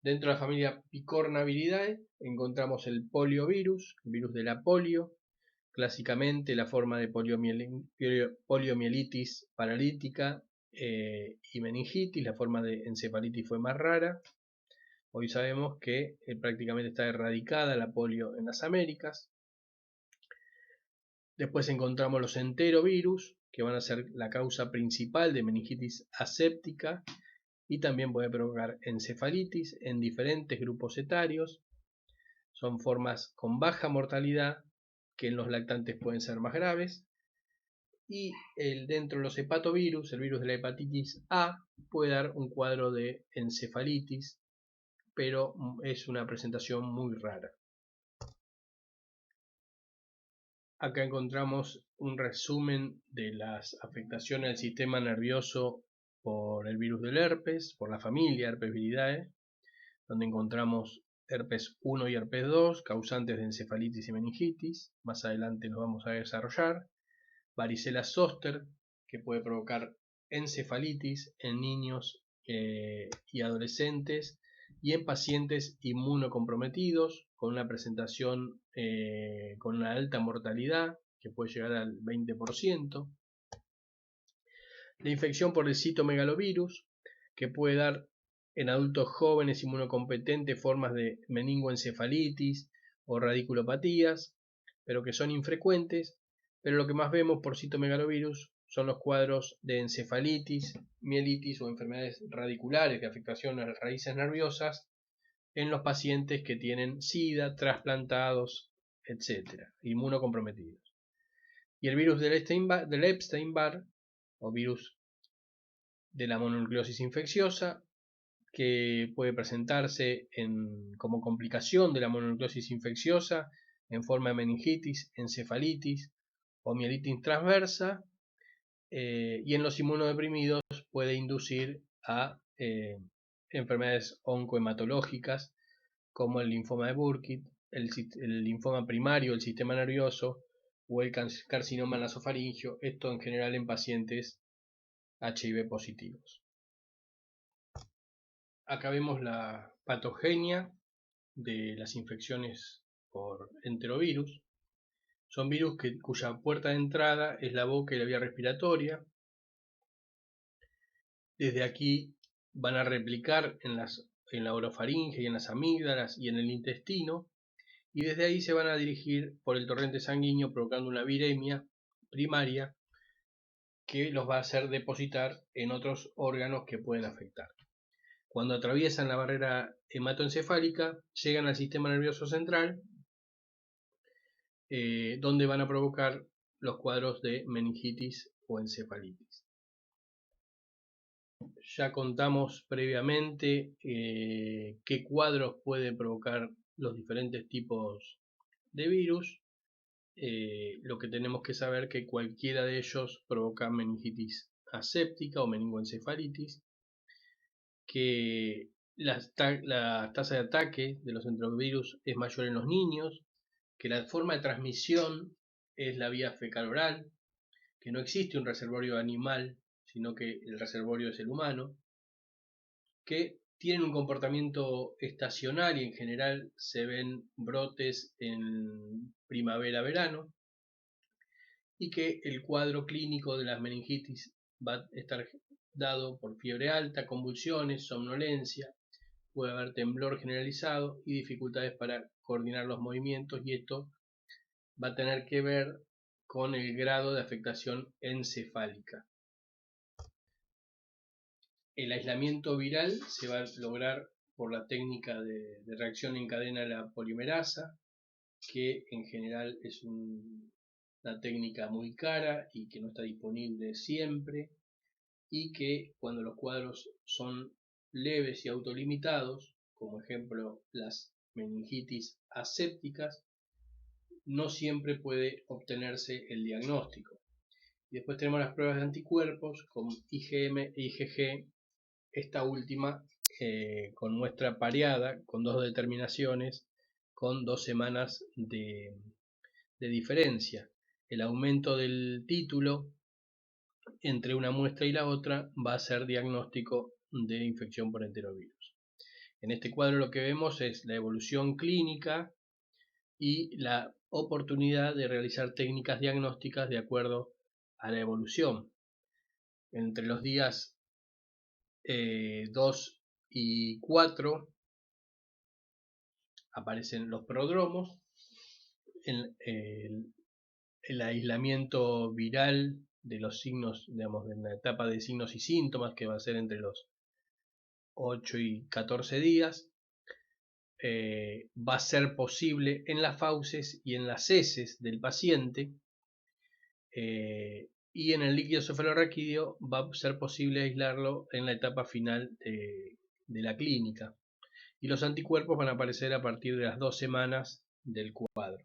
Dentro de la familia Picornaviridae encontramos el poliovirus, el virus de la polio, clásicamente la forma de poliomielitis paralítica y meningitis, la forma de encefalitis fue más rara. Hoy sabemos que prácticamente está erradicada la polio en las Américas. Después encontramos los enterovirus, que van a ser la causa principal de meningitis aséptica y también puede provocar encefalitis en diferentes grupos etarios. Son formas con baja mortalidad que en los lactantes pueden ser más graves. Y dentro de los hepatovirus, el virus de la hepatitis A puede dar un cuadro de encefalitis, pero es una presentación muy rara. Acá encontramos un resumen de las afectaciones del sistema nervioso por el virus del herpes, por la familia Herpesviridae, donde encontramos herpes 1 y herpes 2, causantes de encefalitis y meningitis. Más adelante los vamos a desarrollar. Varicela zoster, que puede provocar encefalitis en niños y adolescentes y en pacientes inmunocomprometidos con una presentación con una alta mortalidad que puede llegar al 20%. La infección por el citomegalovirus, que puede dar en adultos jóvenes inmunocompetentes formas de meningoencefalitis o radiculopatías, pero que son infrecuentes. Pero lo que más vemos por citomegalovirus son los cuadros de encefalitis, mielitis o enfermedades radiculares de afectación a las raíces nerviosas en los pacientes que tienen SIDA, trasplantados, etc., inmunocomprometidos. Y el virus del Epstein-Barr, o virus de la mononucleosis infecciosa, que puede presentarse como complicación de la mononucleosis infecciosa en forma de meningitis, encefalitis o mielitis transversa, y en los inmunodeprimidos puede inducir a enfermedades oncohematológicas como el linfoma de Burkitt, el linfoma primario del sistema nervioso o el carcinoma nasofaringeo, esto en general en pacientes HIV positivos. Acá vemos la patogenia de las infecciones por enterovirus. Son virus cuya puerta de entrada es la boca y la vía respiratoria. Desde aquí van a replicar en la orofaringe y en las amígdalas y en el intestino, y desde ahí se van a dirigir por el torrente sanguíneo provocando una viremia primaria que los va a hacer depositar en otros órganos que pueden afectar. Cuando atraviesan la barrera hematoencefálica, llegan al sistema nervioso central, donde van a provocar los cuadros de meningitis o encefalitis. Ya contamos previamente qué cuadros pueden provocar los diferentes tipos de virus. Lo que tenemos que saber es que cualquiera de ellos provoca meningitis aséptica o meningoencefalitis, que la tasa de ataque de los enterovirus es mayor en los niños, que la forma de transmisión es la vía fecal-oral, que no existe un reservorio animal, sino que el reservorio es el humano, que tienen un comportamiento estacional y en general se ven brotes en primavera-verano, y que el cuadro clínico de las meningitis va a estar dado por fiebre alta, convulsiones, somnolencia, puede haber temblor generalizado y dificultades para coordinar los movimientos, y esto va a tener que ver con el grado de afectación encefálica. El aislamiento viral se va a lograr por la técnica de reacción en cadena de la polimerasa, que en general es una técnica muy cara y que no está disponible siempre, y que cuando los cuadros son leves y autolimitados, como ejemplo las meningitis asépticas, no siempre puede obtenerse el diagnóstico. Y después tenemos las pruebas de anticuerpos con IgM e IgG, esta última con muestra pareada, con dos determinaciones, con 2 semanas de diferencia. El aumento del título entre una muestra y la otra va a ser diagnóstico de infección por enterovirus. En este cuadro lo que vemos es la evolución clínica y la oportunidad de realizar técnicas diagnósticas de acuerdo a la evolución. Entre los días 2 y 4 aparecen los prodromos, el aislamiento viral de los signos, digamos, de la etapa de signos y síntomas, que va a ser entre los 8 y 14 días. Va a ser posible en las fauces y en las heces del paciente, y en el líquido cefalorraquídeo va a ser posible aislarlo en la etapa final de la clínica, y los anticuerpos van a aparecer a partir de las 2 semanas del cuadro.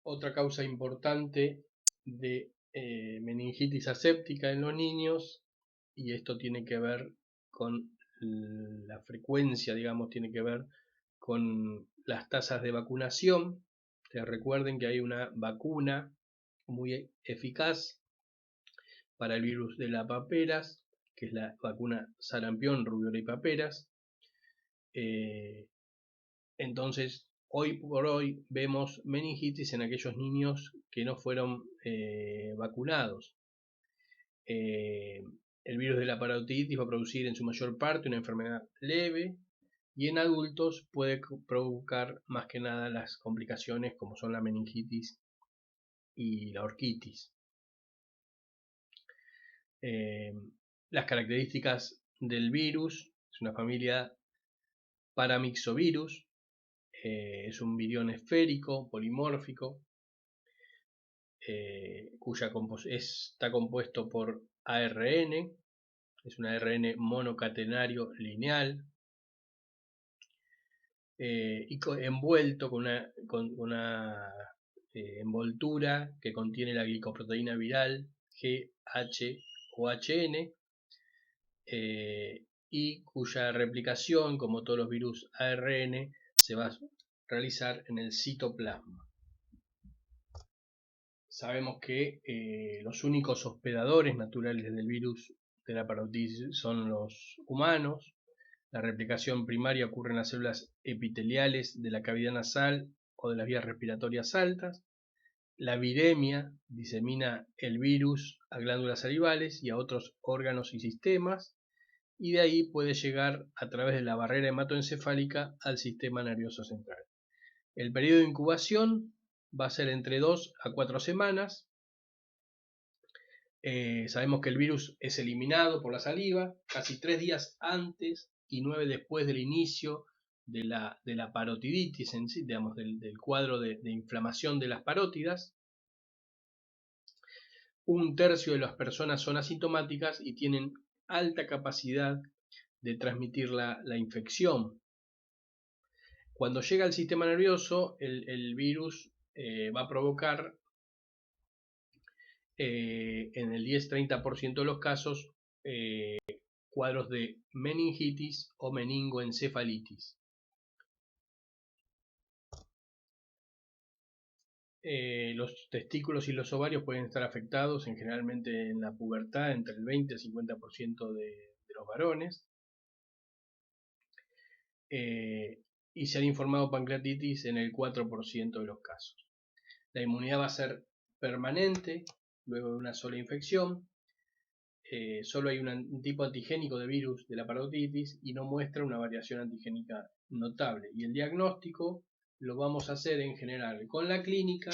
Otra causa importante de meningitis aséptica en los niños, y esto tiene que ver con la frecuencia, digamos, tiene que ver con las tasas de vacunación. Ustedes recuerden que hay una vacuna muy eficaz para el virus de la paperas, que es la vacuna sarampión, rubiola y paperas. Entonces, hoy por hoy vemos meningitis en aquellos niños que no fueron vacunados. El virus de la parotiditis va a producir en su mayor parte una enfermedad leve, y en adultos puede provocar más que nada las complicaciones como son la meningitis y la orquitis. Las características del virus: es una familia paramyxovirus, es un virión esférico, polimórfico, está compuesto por ARN, es un ARN monocatenario lineal, y envuelto con una envoltura que contiene la glicoproteína viral GH-OHN, y cuya replicación, como todos los virus ARN, se va a realizar en el citoplasma. Sabemos que los únicos hospedadores naturales del virus de la parotiditis son los humanos. La replicación primaria ocurre en las células epiteliales de la cavidad nasal o de las vías respiratorias altas. La viremia disemina el virus a glándulas salivales y a otros órganos y sistemas, y de ahí puede llegar a través de la barrera hematoencefálica al sistema nervioso central. El periodo de incubación va a ser entre 2 a 4 semanas. Sabemos que el virus es eliminado por la saliva casi 3 días antes y 9 después del inicio de la parotiditis, en sí, digamos, del cuadro de inflamación de las parótidas. Un tercio de las personas son asintomáticas y tienen alta capacidad de transmitir la infección. Cuando llega al sistema nervioso, el virus va a provocar en el 10-30% de los casos cuadros de meningitis o meningoencefalitis. Los testículos y los ovarios pueden estar afectados generalmente en la pubertad, entre el 20 y el 50% de los varones. Y se han informado pancreatitis en el 4% de los casos. La inmunidad va a ser permanente luego de una sola infección. Solo hay un tipo antigénico de virus de la parotiditis y no muestra una variación antigénica notable. Y el diagnóstico lo vamos a hacer en general con la clínica,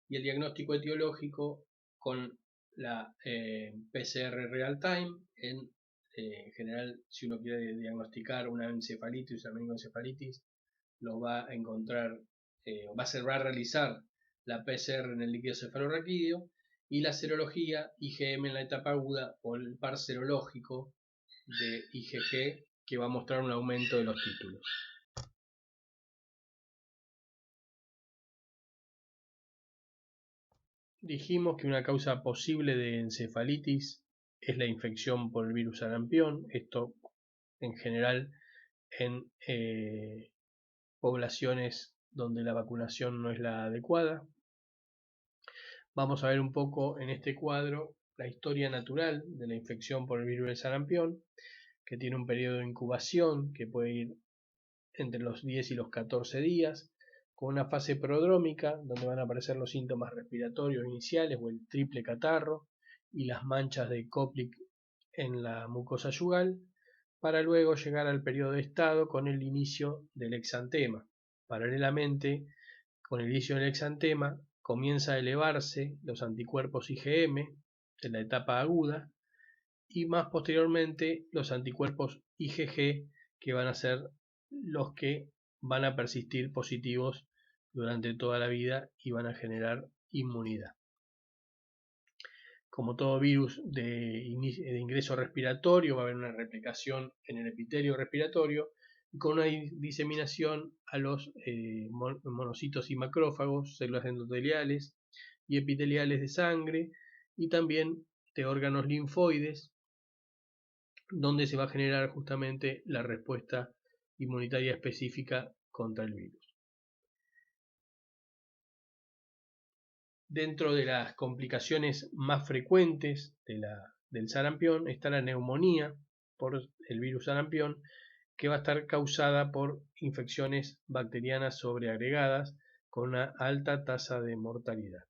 y el diagnóstico etiológico con la PCR real time. En general, si uno quiere diagnosticar una encefalitis o una meningoencefalitis, lo va a encontrar, va a realizar la PCR en el líquido cefalorraquídeo, y la serología IgM en la etapa aguda, o el par serológico de IgG, que va a mostrar un aumento de los títulos. Dijimos que una causa posible de encefalitis es la infección por el virus sarampión. Esto en general en poblaciones donde la vacunación no es la adecuada. Vamos a ver un poco en este cuadro la historia natural de la infección por el virus del sarampión, que tiene un periodo de incubación que puede ir entre los 10 y los 14 días, con una fase prodrómica donde van a aparecer los síntomas respiratorios iniciales o el triple catarro y las manchas de Koplik en la mucosa yugal, para luego llegar al periodo de estado con el inicio del exantema. Paralelamente, con el inicio del exantema comienza a elevarse los anticuerpos IgM en la etapa aguda, y más posteriormente los anticuerpos IgG, que van a ser los que van a persistir positivos durante toda la vida y van a generar inmunidad. Como todo virus de ingreso respiratorio, va a haber una replicación en el epitelio respiratorio con una diseminación a los monocitos y macrófagos, células endoteliales y epiteliales de sangre, y también de órganos linfoides, donde se va a generar justamente la respuesta inmunitaria específica contra el virus. Dentro de las complicaciones más frecuentes del sarampión está la neumonía por el virus sarampión, que va a estar causada por infecciones bacterianas sobreagregadas con una alta tasa de mortalidad.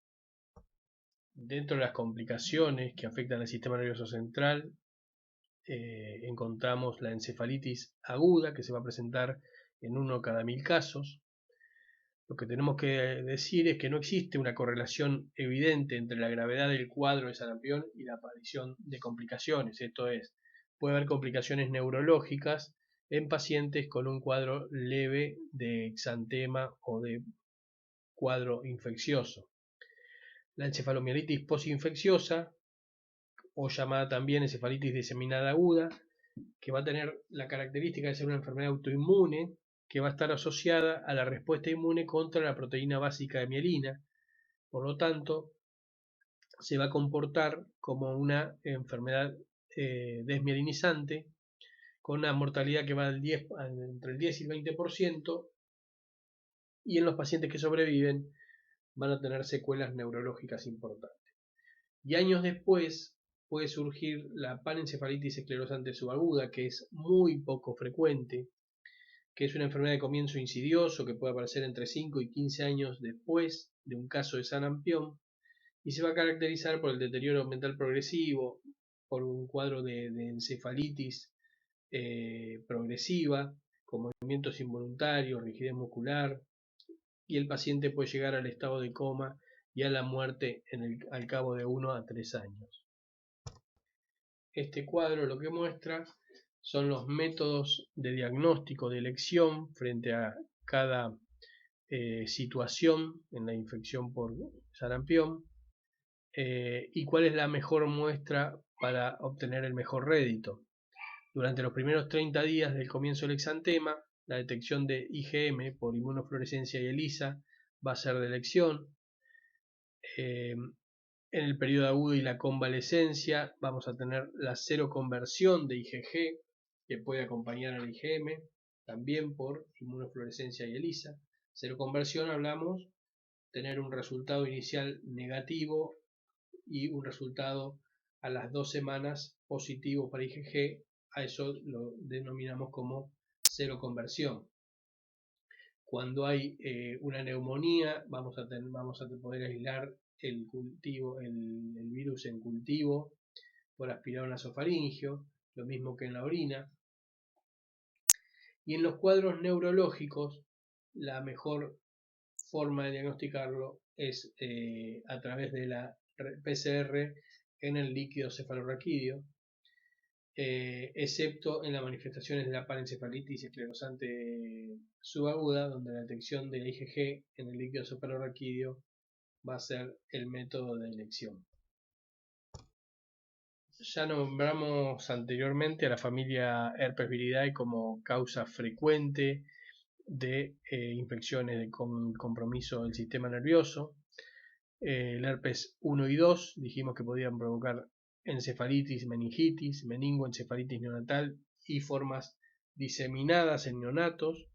Dentro de las complicaciones que afectan al sistema nervioso central, encontramos la encefalitis aguda, que se va a presentar en 1 cada 1000 casos. Lo que tenemos que decir es que no existe una correlación evidente entre la gravedad del cuadro de sarampión y la aparición de complicaciones. Esto es, puede haber complicaciones neurológicas en pacientes con un cuadro leve de exantema o de cuadro infeccioso. La encefalomielitis posinfecciosa, o llamada también encefalitis diseminada aguda, que va a tener la característica de ser una enfermedad autoinmune que va a estar asociada a la respuesta inmune contra la proteína básica de mielina. Por lo tanto, se va a comportar como una enfermedad desmielinizante con una mortalidad que va entre el 10 y el 20%, y en los pacientes que sobreviven van a tener secuelas neurológicas importantes. Y años después puede surgir la panencefalitis esclerosante subaguda, que es muy poco frecuente, que es una enfermedad de comienzo insidioso que puede aparecer entre 5 y 15 años después de un caso de sarampión, y se va a caracterizar por el deterioro mental progresivo, por un cuadro de encefalitis progresiva, con movimientos involuntarios, rigidez muscular, y el paciente puede llegar al estado de coma y a la muerte al cabo de 1 a 3 años. Este cuadro lo que muestra son los métodos de diagnóstico de elección frente a cada situación en la infección por sarampión, y cuál es la mejor muestra para obtener el mejor rédito. Durante los primeros 30 días del comienzo del exantema, la detección de IgM por inmunofluorescencia y ELISA va a ser de elección. En el periodo agudo y la convalecencia vamos a tener la seroconversión de IgG, que puede acompañar al IgM, también por inmunofluorescencia y ELISA. Seroconversión hablamos tener un resultado inicial negativo y un resultado a las 2 semanas positivo para IgG. A eso lo denominamos como seroconversión. Cuando hay una neumonía, vamos a poder aislar el virus en cultivo por aspirar un nasofaringio, lo mismo que en la orina. Y en los cuadros neurológicos, la mejor forma de diagnosticarlo es a través de la PCR en el líquido cefalorraquídeo, excepto en las manifestaciones de la panencefalitis esclerosante subaguda, donde la detección de IgG en el líquido cefalorraquídeo va a ser el método de elección. Ya nombramos anteriormente a la familia Herpes viridae como causa frecuente de infecciones de compromiso del sistema nervioso. El herpes 1 y 2 dijimos que podían provocar encefalitis, meningitis, meningoencefalitis neonatal y formas diseminadas en neonatos.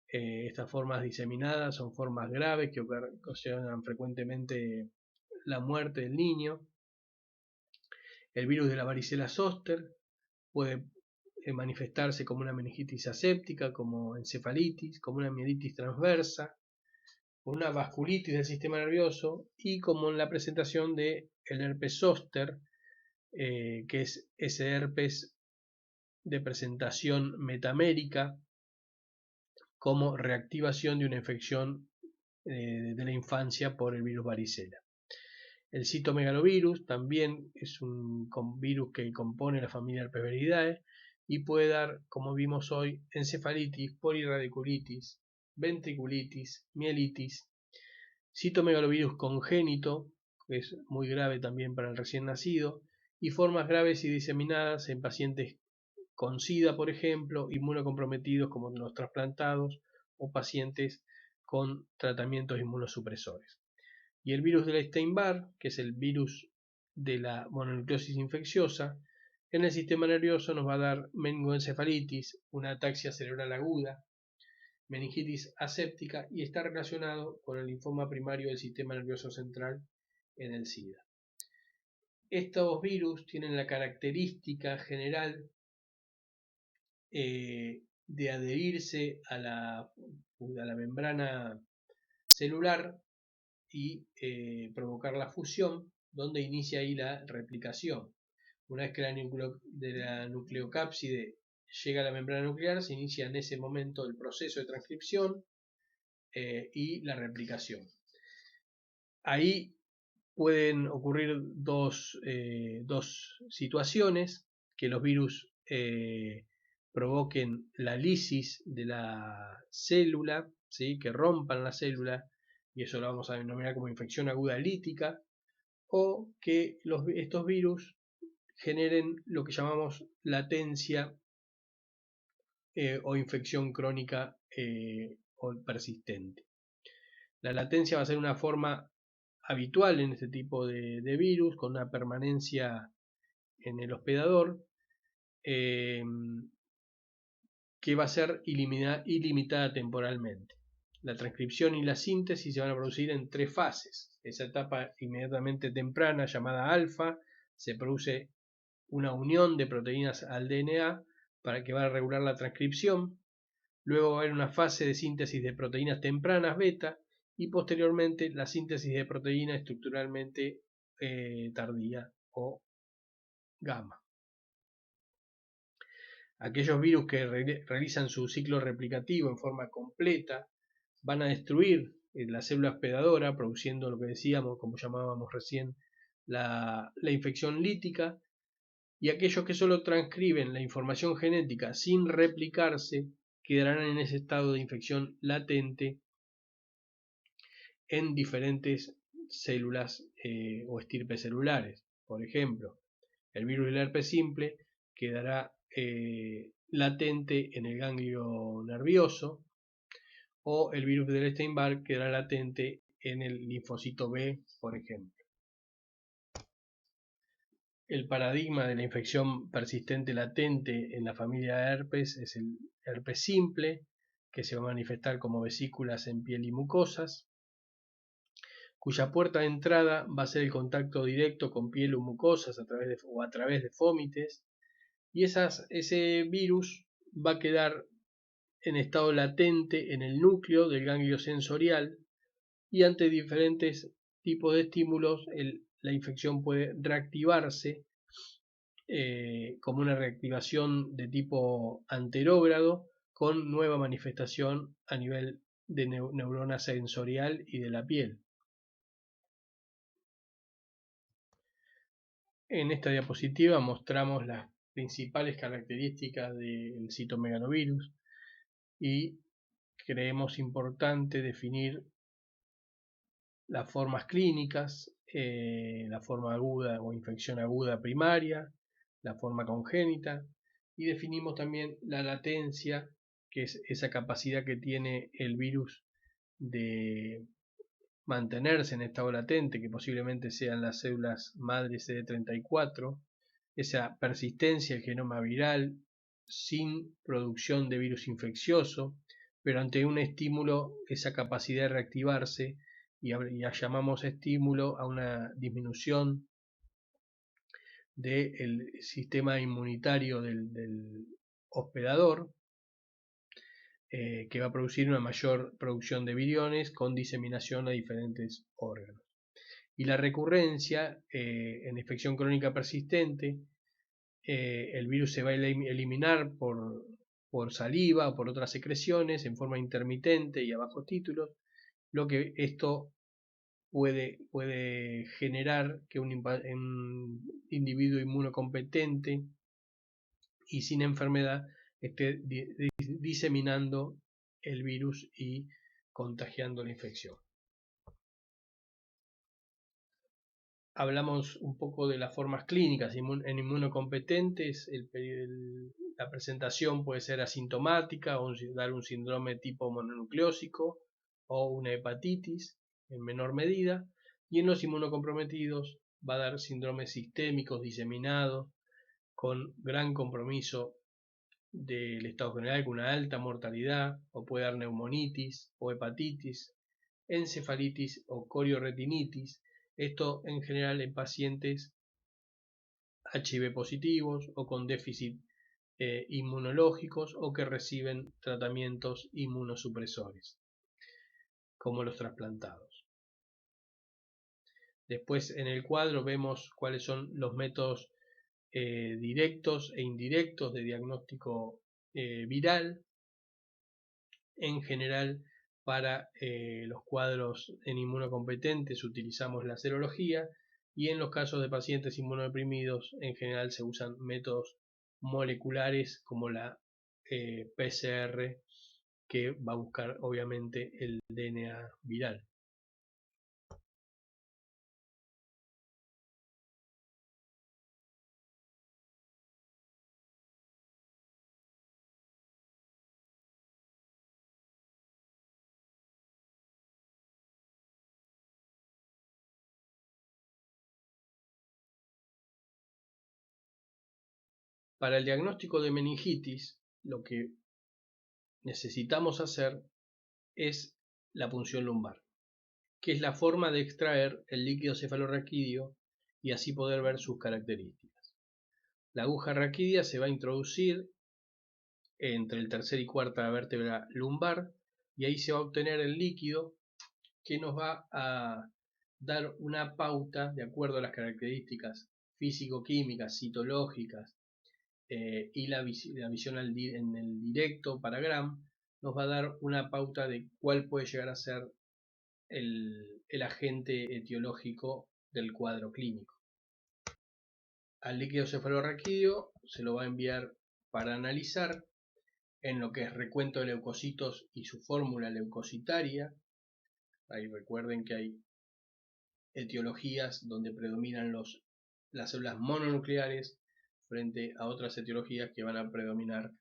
Estas formas diseminadas son formas graves que ocasionan frecuentemente la muerte del niño. El virus de la varicela zoster puede manifestarse como una meningitis aséptica, como encefalitis, como una mielitis transversa, una vasculitis del sistema nervioso, y como en la presentación del herpes zóster, que es ese herpes de presentación metamérica como reactivación de una infección de la infancia por el virus varicela. El citomegalovirus también es un virus que compone la familia Herpesviridae y puede dar, como vimos hoy, encefalitis, polirradiculitis, ventriculitis, mielitis, citomegalovirus congénito, que es muy grave también para el recién nacido, y formas graves y diseminadas en pacientes con SIDA, por ejemplo, inmunocomprometidos como los trasplantados o pacientes con tratamientos inmunosupresores. Y el virus del Epstein-Barr, que es el virus de la mononucleosis infecciosa, en el sistema nervioso nos va a dar meningoencefalitis, una ataxia cerebral aguda, meningitis aséptica, y está relacionado con el linfoma primario del sistema nervioso central en el SIDA. Estos virus tienen la característica general de adherirse a la membrana celular y provocar la fusión, donde inicia ahí la replicación. Una vez que la nucleocápside llega a la membrana nuclear, se inicia en ese momento el proceso de transcripción, y la replicación. Ahí pueden ocurrir dos situaciones: que los virus provoquen la lisis de la célula, ¿sí? Que rompan la célula, y eso lo vamos a denominar como infección aguda lítica, o que estos virus generen lo que llamamos latencia o infección crónica o persistente. La latencia va a ser una forma habitual en este tipo de virus, con una permanencia en el hospedador que va a ser ilimitada temporalmente. La transcripción y la síntesis se van a producir en 3 fases. Esa etapa inmediatamente temprana, llamada alfa, se produce una unión de proteínas al DNA para que va a regular la transcripción. Luego va a haber una fase de síntesis de proteínas tempranas, beta, y posteriormente la síntesis de proteína estructuralmente tardía o gamma. Aquellos virus que realizan su ciclo replicativo en forma completa van a destruir la célula hospedadora, produciendo lo que decíamos, como llamábamos recién, la infección lítica, y aquellos que solo transcriben la información genética sin replicarse quedarán en ese estado de infección latente en diferentes células o estirpes celulares. Por ejemplo, el virus del herpes simple quedará latente en el ganglio nervioso, o el virus del Epstein-Barr quedará latente en el linfocito B, por ejemplo. El paradigma de la infección persistente latente en la familia de herpes es el herpes simple, que se va a manifestar como vesículas en piel y mucosas, cuya puerta de entrada va a ser el contacto directo con piel o mucosas a través de fómites, y ese virus va a quedar en estado latente en el núcleo del ganglio sensorial, y ante diferentes tipos de estímulos la infección puede reactivarse como una reactivación de tipo anterógrado, con nueva manifestación a nivel de neurona sensorial y de la piel. En esta diapositiva mostramos las principales características del citomegalovirus, y creemos importante definir las formas clínicas, la forma aguda o infección aguda primaria, la forma congénita, y definimos también la latencia, que es esa capacidad que tiene el virus de mantenerse en estado latente, que posiblemente sean las células madre CD34, esa persistencia del genoma viral sin producción de virus infeccioso, pero ante un estímulo esa capacidad de reactivarse, y llamamos estímulo a una disminución del sistema inmunitario del hospedador, que va a producir una mayor producción de viriones con diseminación a diferentes órganos. Y la recurrencia en infección crónica persistente, el virus se va a eliminar por saliva o por otras secreciones en forma intermitente y a bajos títulos, lo que esto puede generar que un individuo inmunocompetente y sin enfermedad esté diseminando el virus y contagiando la infección. Hablamos un poco de las formas clínicas. En inmunocompetentes la presentación puede ser asintomática, o dar un síndrome tipo mononucleósico o una hepatitis en menor medida, y en los inmunocomprometidos va a dar síndromes sistémicos diseminados con gran compromiso del estado general, con una alta mortalidad, o puede dar neumonitis o hepatitis, encefalitis o corioretinitis. Esto en general en pacientes HIV positivos o con déficit inmunológicos, o que reciben tratamientos inmunosupresores, como los trasplantados. Después en el cuadro vemos cuáles son los métodos directos e indirectos de diagnóstico viral. En general Para los cuadros en inmunocompetentes utilizamos la serología, y en los casos de pacientes inmunodeprimidos en general se usan métodos moleculares como la PCR, que va a buscar obviamente el DNA viral. Para el diagnóstico de meningitis, lo que necesitamos hacer es la punción lumbar, que es la forma de extraer el líquido cefalorraquídeo y así poder ver sus características. La aguja raquídea se va a introducir entre el tercer y cuarta vértebra lumbar, y ahí se va a obtener el líquido que nos va a dar una pauta de acuerdo a las características físico-químicas, citológicas y la visión en el directo para Gram, nos va a dar una pauta de cuál puede llegar a ser el agente etiológico del cuadro clínico. Al líquido cefalorraquídeo se lo va a enviar para analizar en lo que es recuento de leucocitos y su fórmula leucocitaria. Ahí recuerden que hay etiologías donde predominan las células mononucleares frente a otras etiologías que van a predominar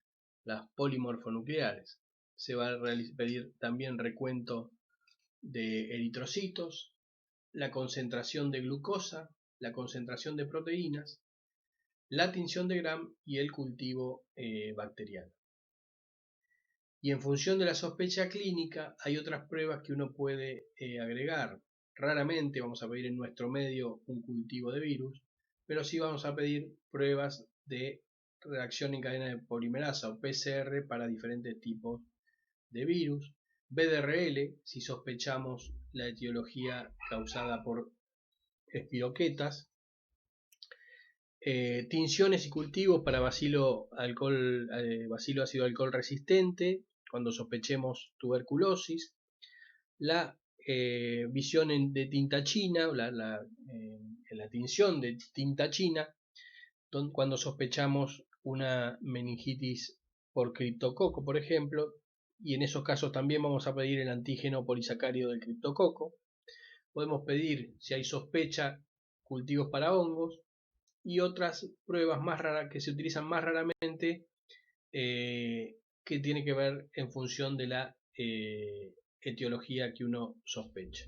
las polimorfonucleares. Se va a pedir también recuento de eritrocitos, la concentración de glucosa, la concentración de proteínas, la tinción de Gram y el cultivo bacteriano. Y en función de la sospecha clínica hay otras pruebas que uno puede agregar. Raramente vamos a pedir en nuestro medio un cultivo de virus, pero sí vamos a pedir pruebas de reacción en cadena de polimerasa o PCR para diferentes tipos de virus, BDRL si sospechamos la etiología causada por espiroquetas, tinciones y cultivos para bacilo ácido alcohol resistente cuando sospechemos tuberculosis, la visión de tinta china, la tinción de tinta china cuando sospechamos una meningitis por criptococo, por ejemplo, y en esos casos también vamos a pedir el antígeno polisacárido del criptococo. Podemos pedir, si hay sospecha, cultivos para hongos y otras pruebas más raras que se utilizan más raramente, que tiene que ver en función de la etiología que uno sospecha.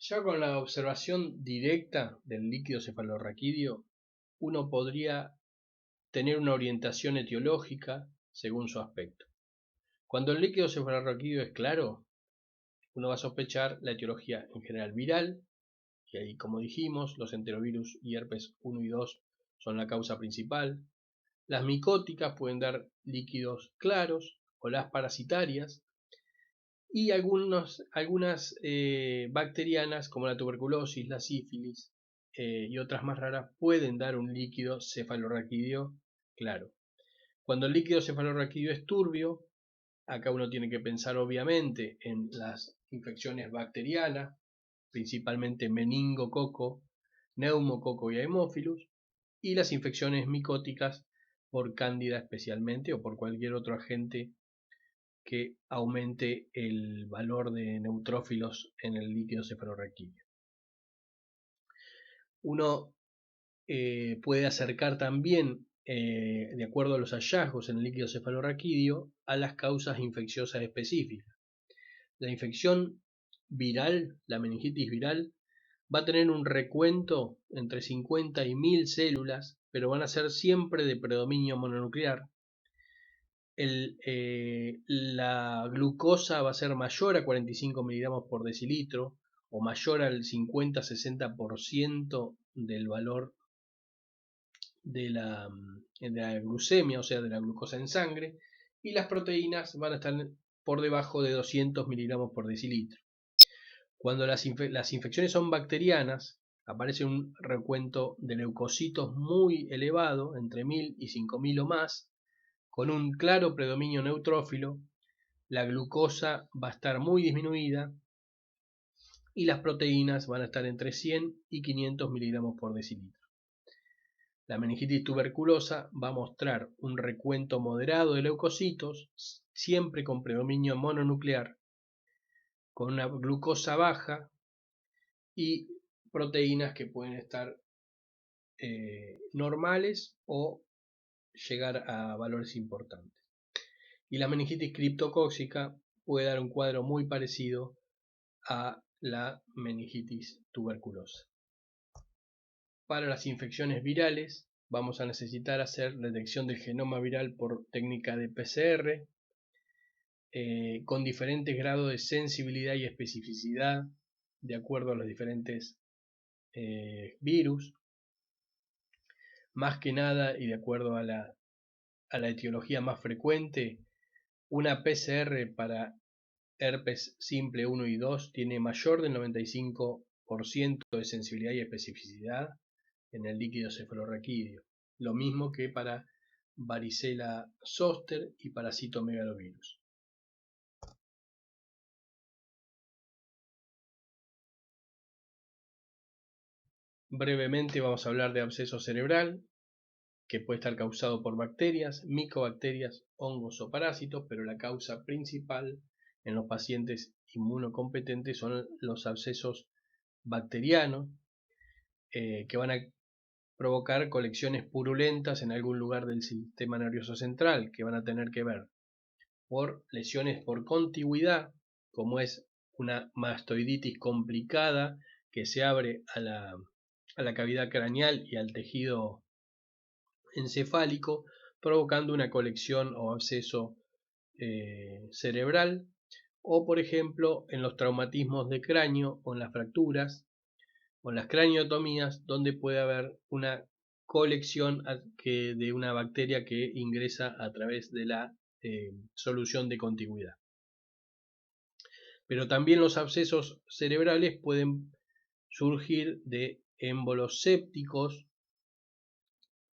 Ya con la observación directa del líquido cefalorraquídeo, uno podría tener una orientación etiológica según su aspecto. Cuando el líquido cefalorraquídeo es claro, uno va a sospechar la etiología en general viral, y ahí, como dijimos, los enterovirus y herpes 1 y 2 son la causa principal. Las micóticas pueden dar líquidos claros, o las parasitarias, y algunas bacterianas como la tuberculosis, la sífilis y otras más raras pueden dar un líquido cefalorraquídeo claro. Cuando el líquido cefalorraquídeo es turbio, acá uno tiene que pensar obviamente en las infecciones bacterianas, principalmente meningococo, neumococo y haemophilus, y las infecciones micóticas por cándida especialmente o por cualquier otro agente que aumente el valor de neutrófilos en el líquido cefalorraquídeo. Uno puede acercar también, de acuerdo a los hallazgos en el líquido cefalorraquídeo, a las causas infecciosas específicas. La infección viral, la meningitis viral, va a tener un recuento entre 50 y 1000 células, pero van a ser siempre de predominio mononuclear. La glucosa va a ser mayor a 45 miligramos por decilitro o mayor al 50-60% del valor de la glucemia, o sea, de la glucosa en sangre, y las proteínas van a estar por debajo de 200 miligramos por decilitro. Cuando las infecciones son bacterianas, aparece un recuento de leucocitos muy elevado, entre 1000 y 5000 o más, con un claro predominio neutrófilo. la glucosa va a estar muy disminuida y las proteínas van a estar entre 100 y 500 miligramos por decilitro. La meningitis tuberculosa va a mostrar un recuento moderado de leucocitos, siempre con predominio mononuclear, con una glucosa baja y proteínas que pueden estar normales o llegar a valores importantes. Y la meningitis criptocóxica puede dar un cuadro muy parecido a la meningitis tuberculosa. Para las infecciones virales vamos a necesitar hacer detección del genoma viral por técnica de PCR con diferentes grados de sensibilidad y especificidad de acuerdo a los diferentes virus. Más que nada y de acuerdo a la etiología más frecuente, una PCR para herpes simple 1 y 2 tiene mayor del 95% de sensibilidad y especificidad en el líquido cefalorraquídeo, lo mismo que para varicela zoster y para citomegalovirus. Brevemente vamos a hablar de absceso cerebral, que puede estar causado por bacterias, micobacterias, hongos o parásitos, pero la causa principal en los pacientes inmunocompetentes son los abscesos bacterianos, que van a provocar colecciones purulentas en algún lugar del sistema nervioso central, que van a tener que ver por lesiones por contigüidad, como es una mastoiditis complicada que se abre a la cavidad craneal y al tejido encefálico, provocando una colección o absceso cerebral, o por ejemplo en los traumatismos de cráneo o en las fracturas o en las craniotomías, donde puede haber una colección de una bacteria que ingresa a través de la solución de contigüidad. Pero también los abscesos cerebrales pueden surgir de émbolos sépticos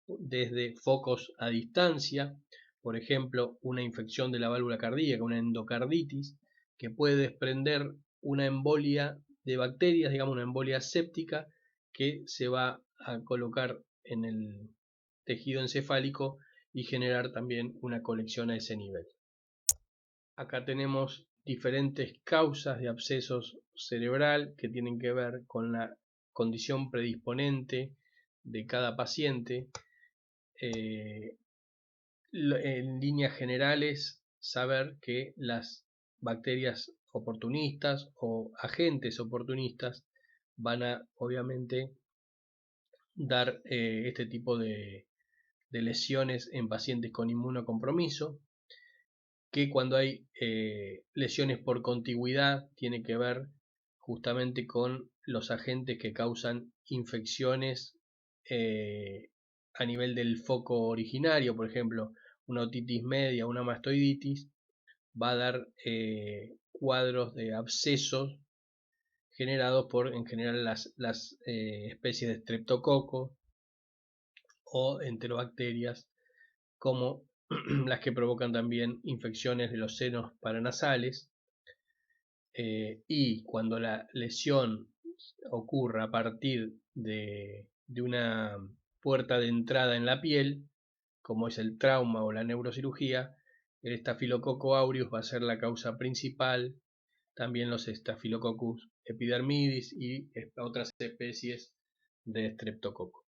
desde focos a distancia, por ejemplo, una infección de la válvula cardíaca, una endocarditis, que puede desprender una embolia de bacterias, digamos una embolia séptica, que se va a colocar en el tejido encefálico y generar también una colección a ese nivel. Acá tenemos diferentes causas de abscesos cerebral que tienen que ver con la condición predisponente de cada paciente. En líneas generales, saber que las bacterias oportunistas o agentes oportunistas van a obviamente dar este tipo de lesiones en pacientes con inmunocompromiso, que cuando hay lesiones por contigüidad tiene que ver justamente con los agentes que causan infecciones a nivel del foco originario, por ejemplo, una otitis media, una mastoiditis, va a dar cuadros de abscesos generados por, en general, las especies de streptococo o enterobacterias, como las que provocan también infecciones de los senos paranasales, y cuando la lesión ocurra a partir de una puerta de entrada en la piel, como es el trauma o la neurocirugía, el Staphylococcus aureus va a ser la causa principal, también los Staphylococcus epidermidis y otras especies de streptococo.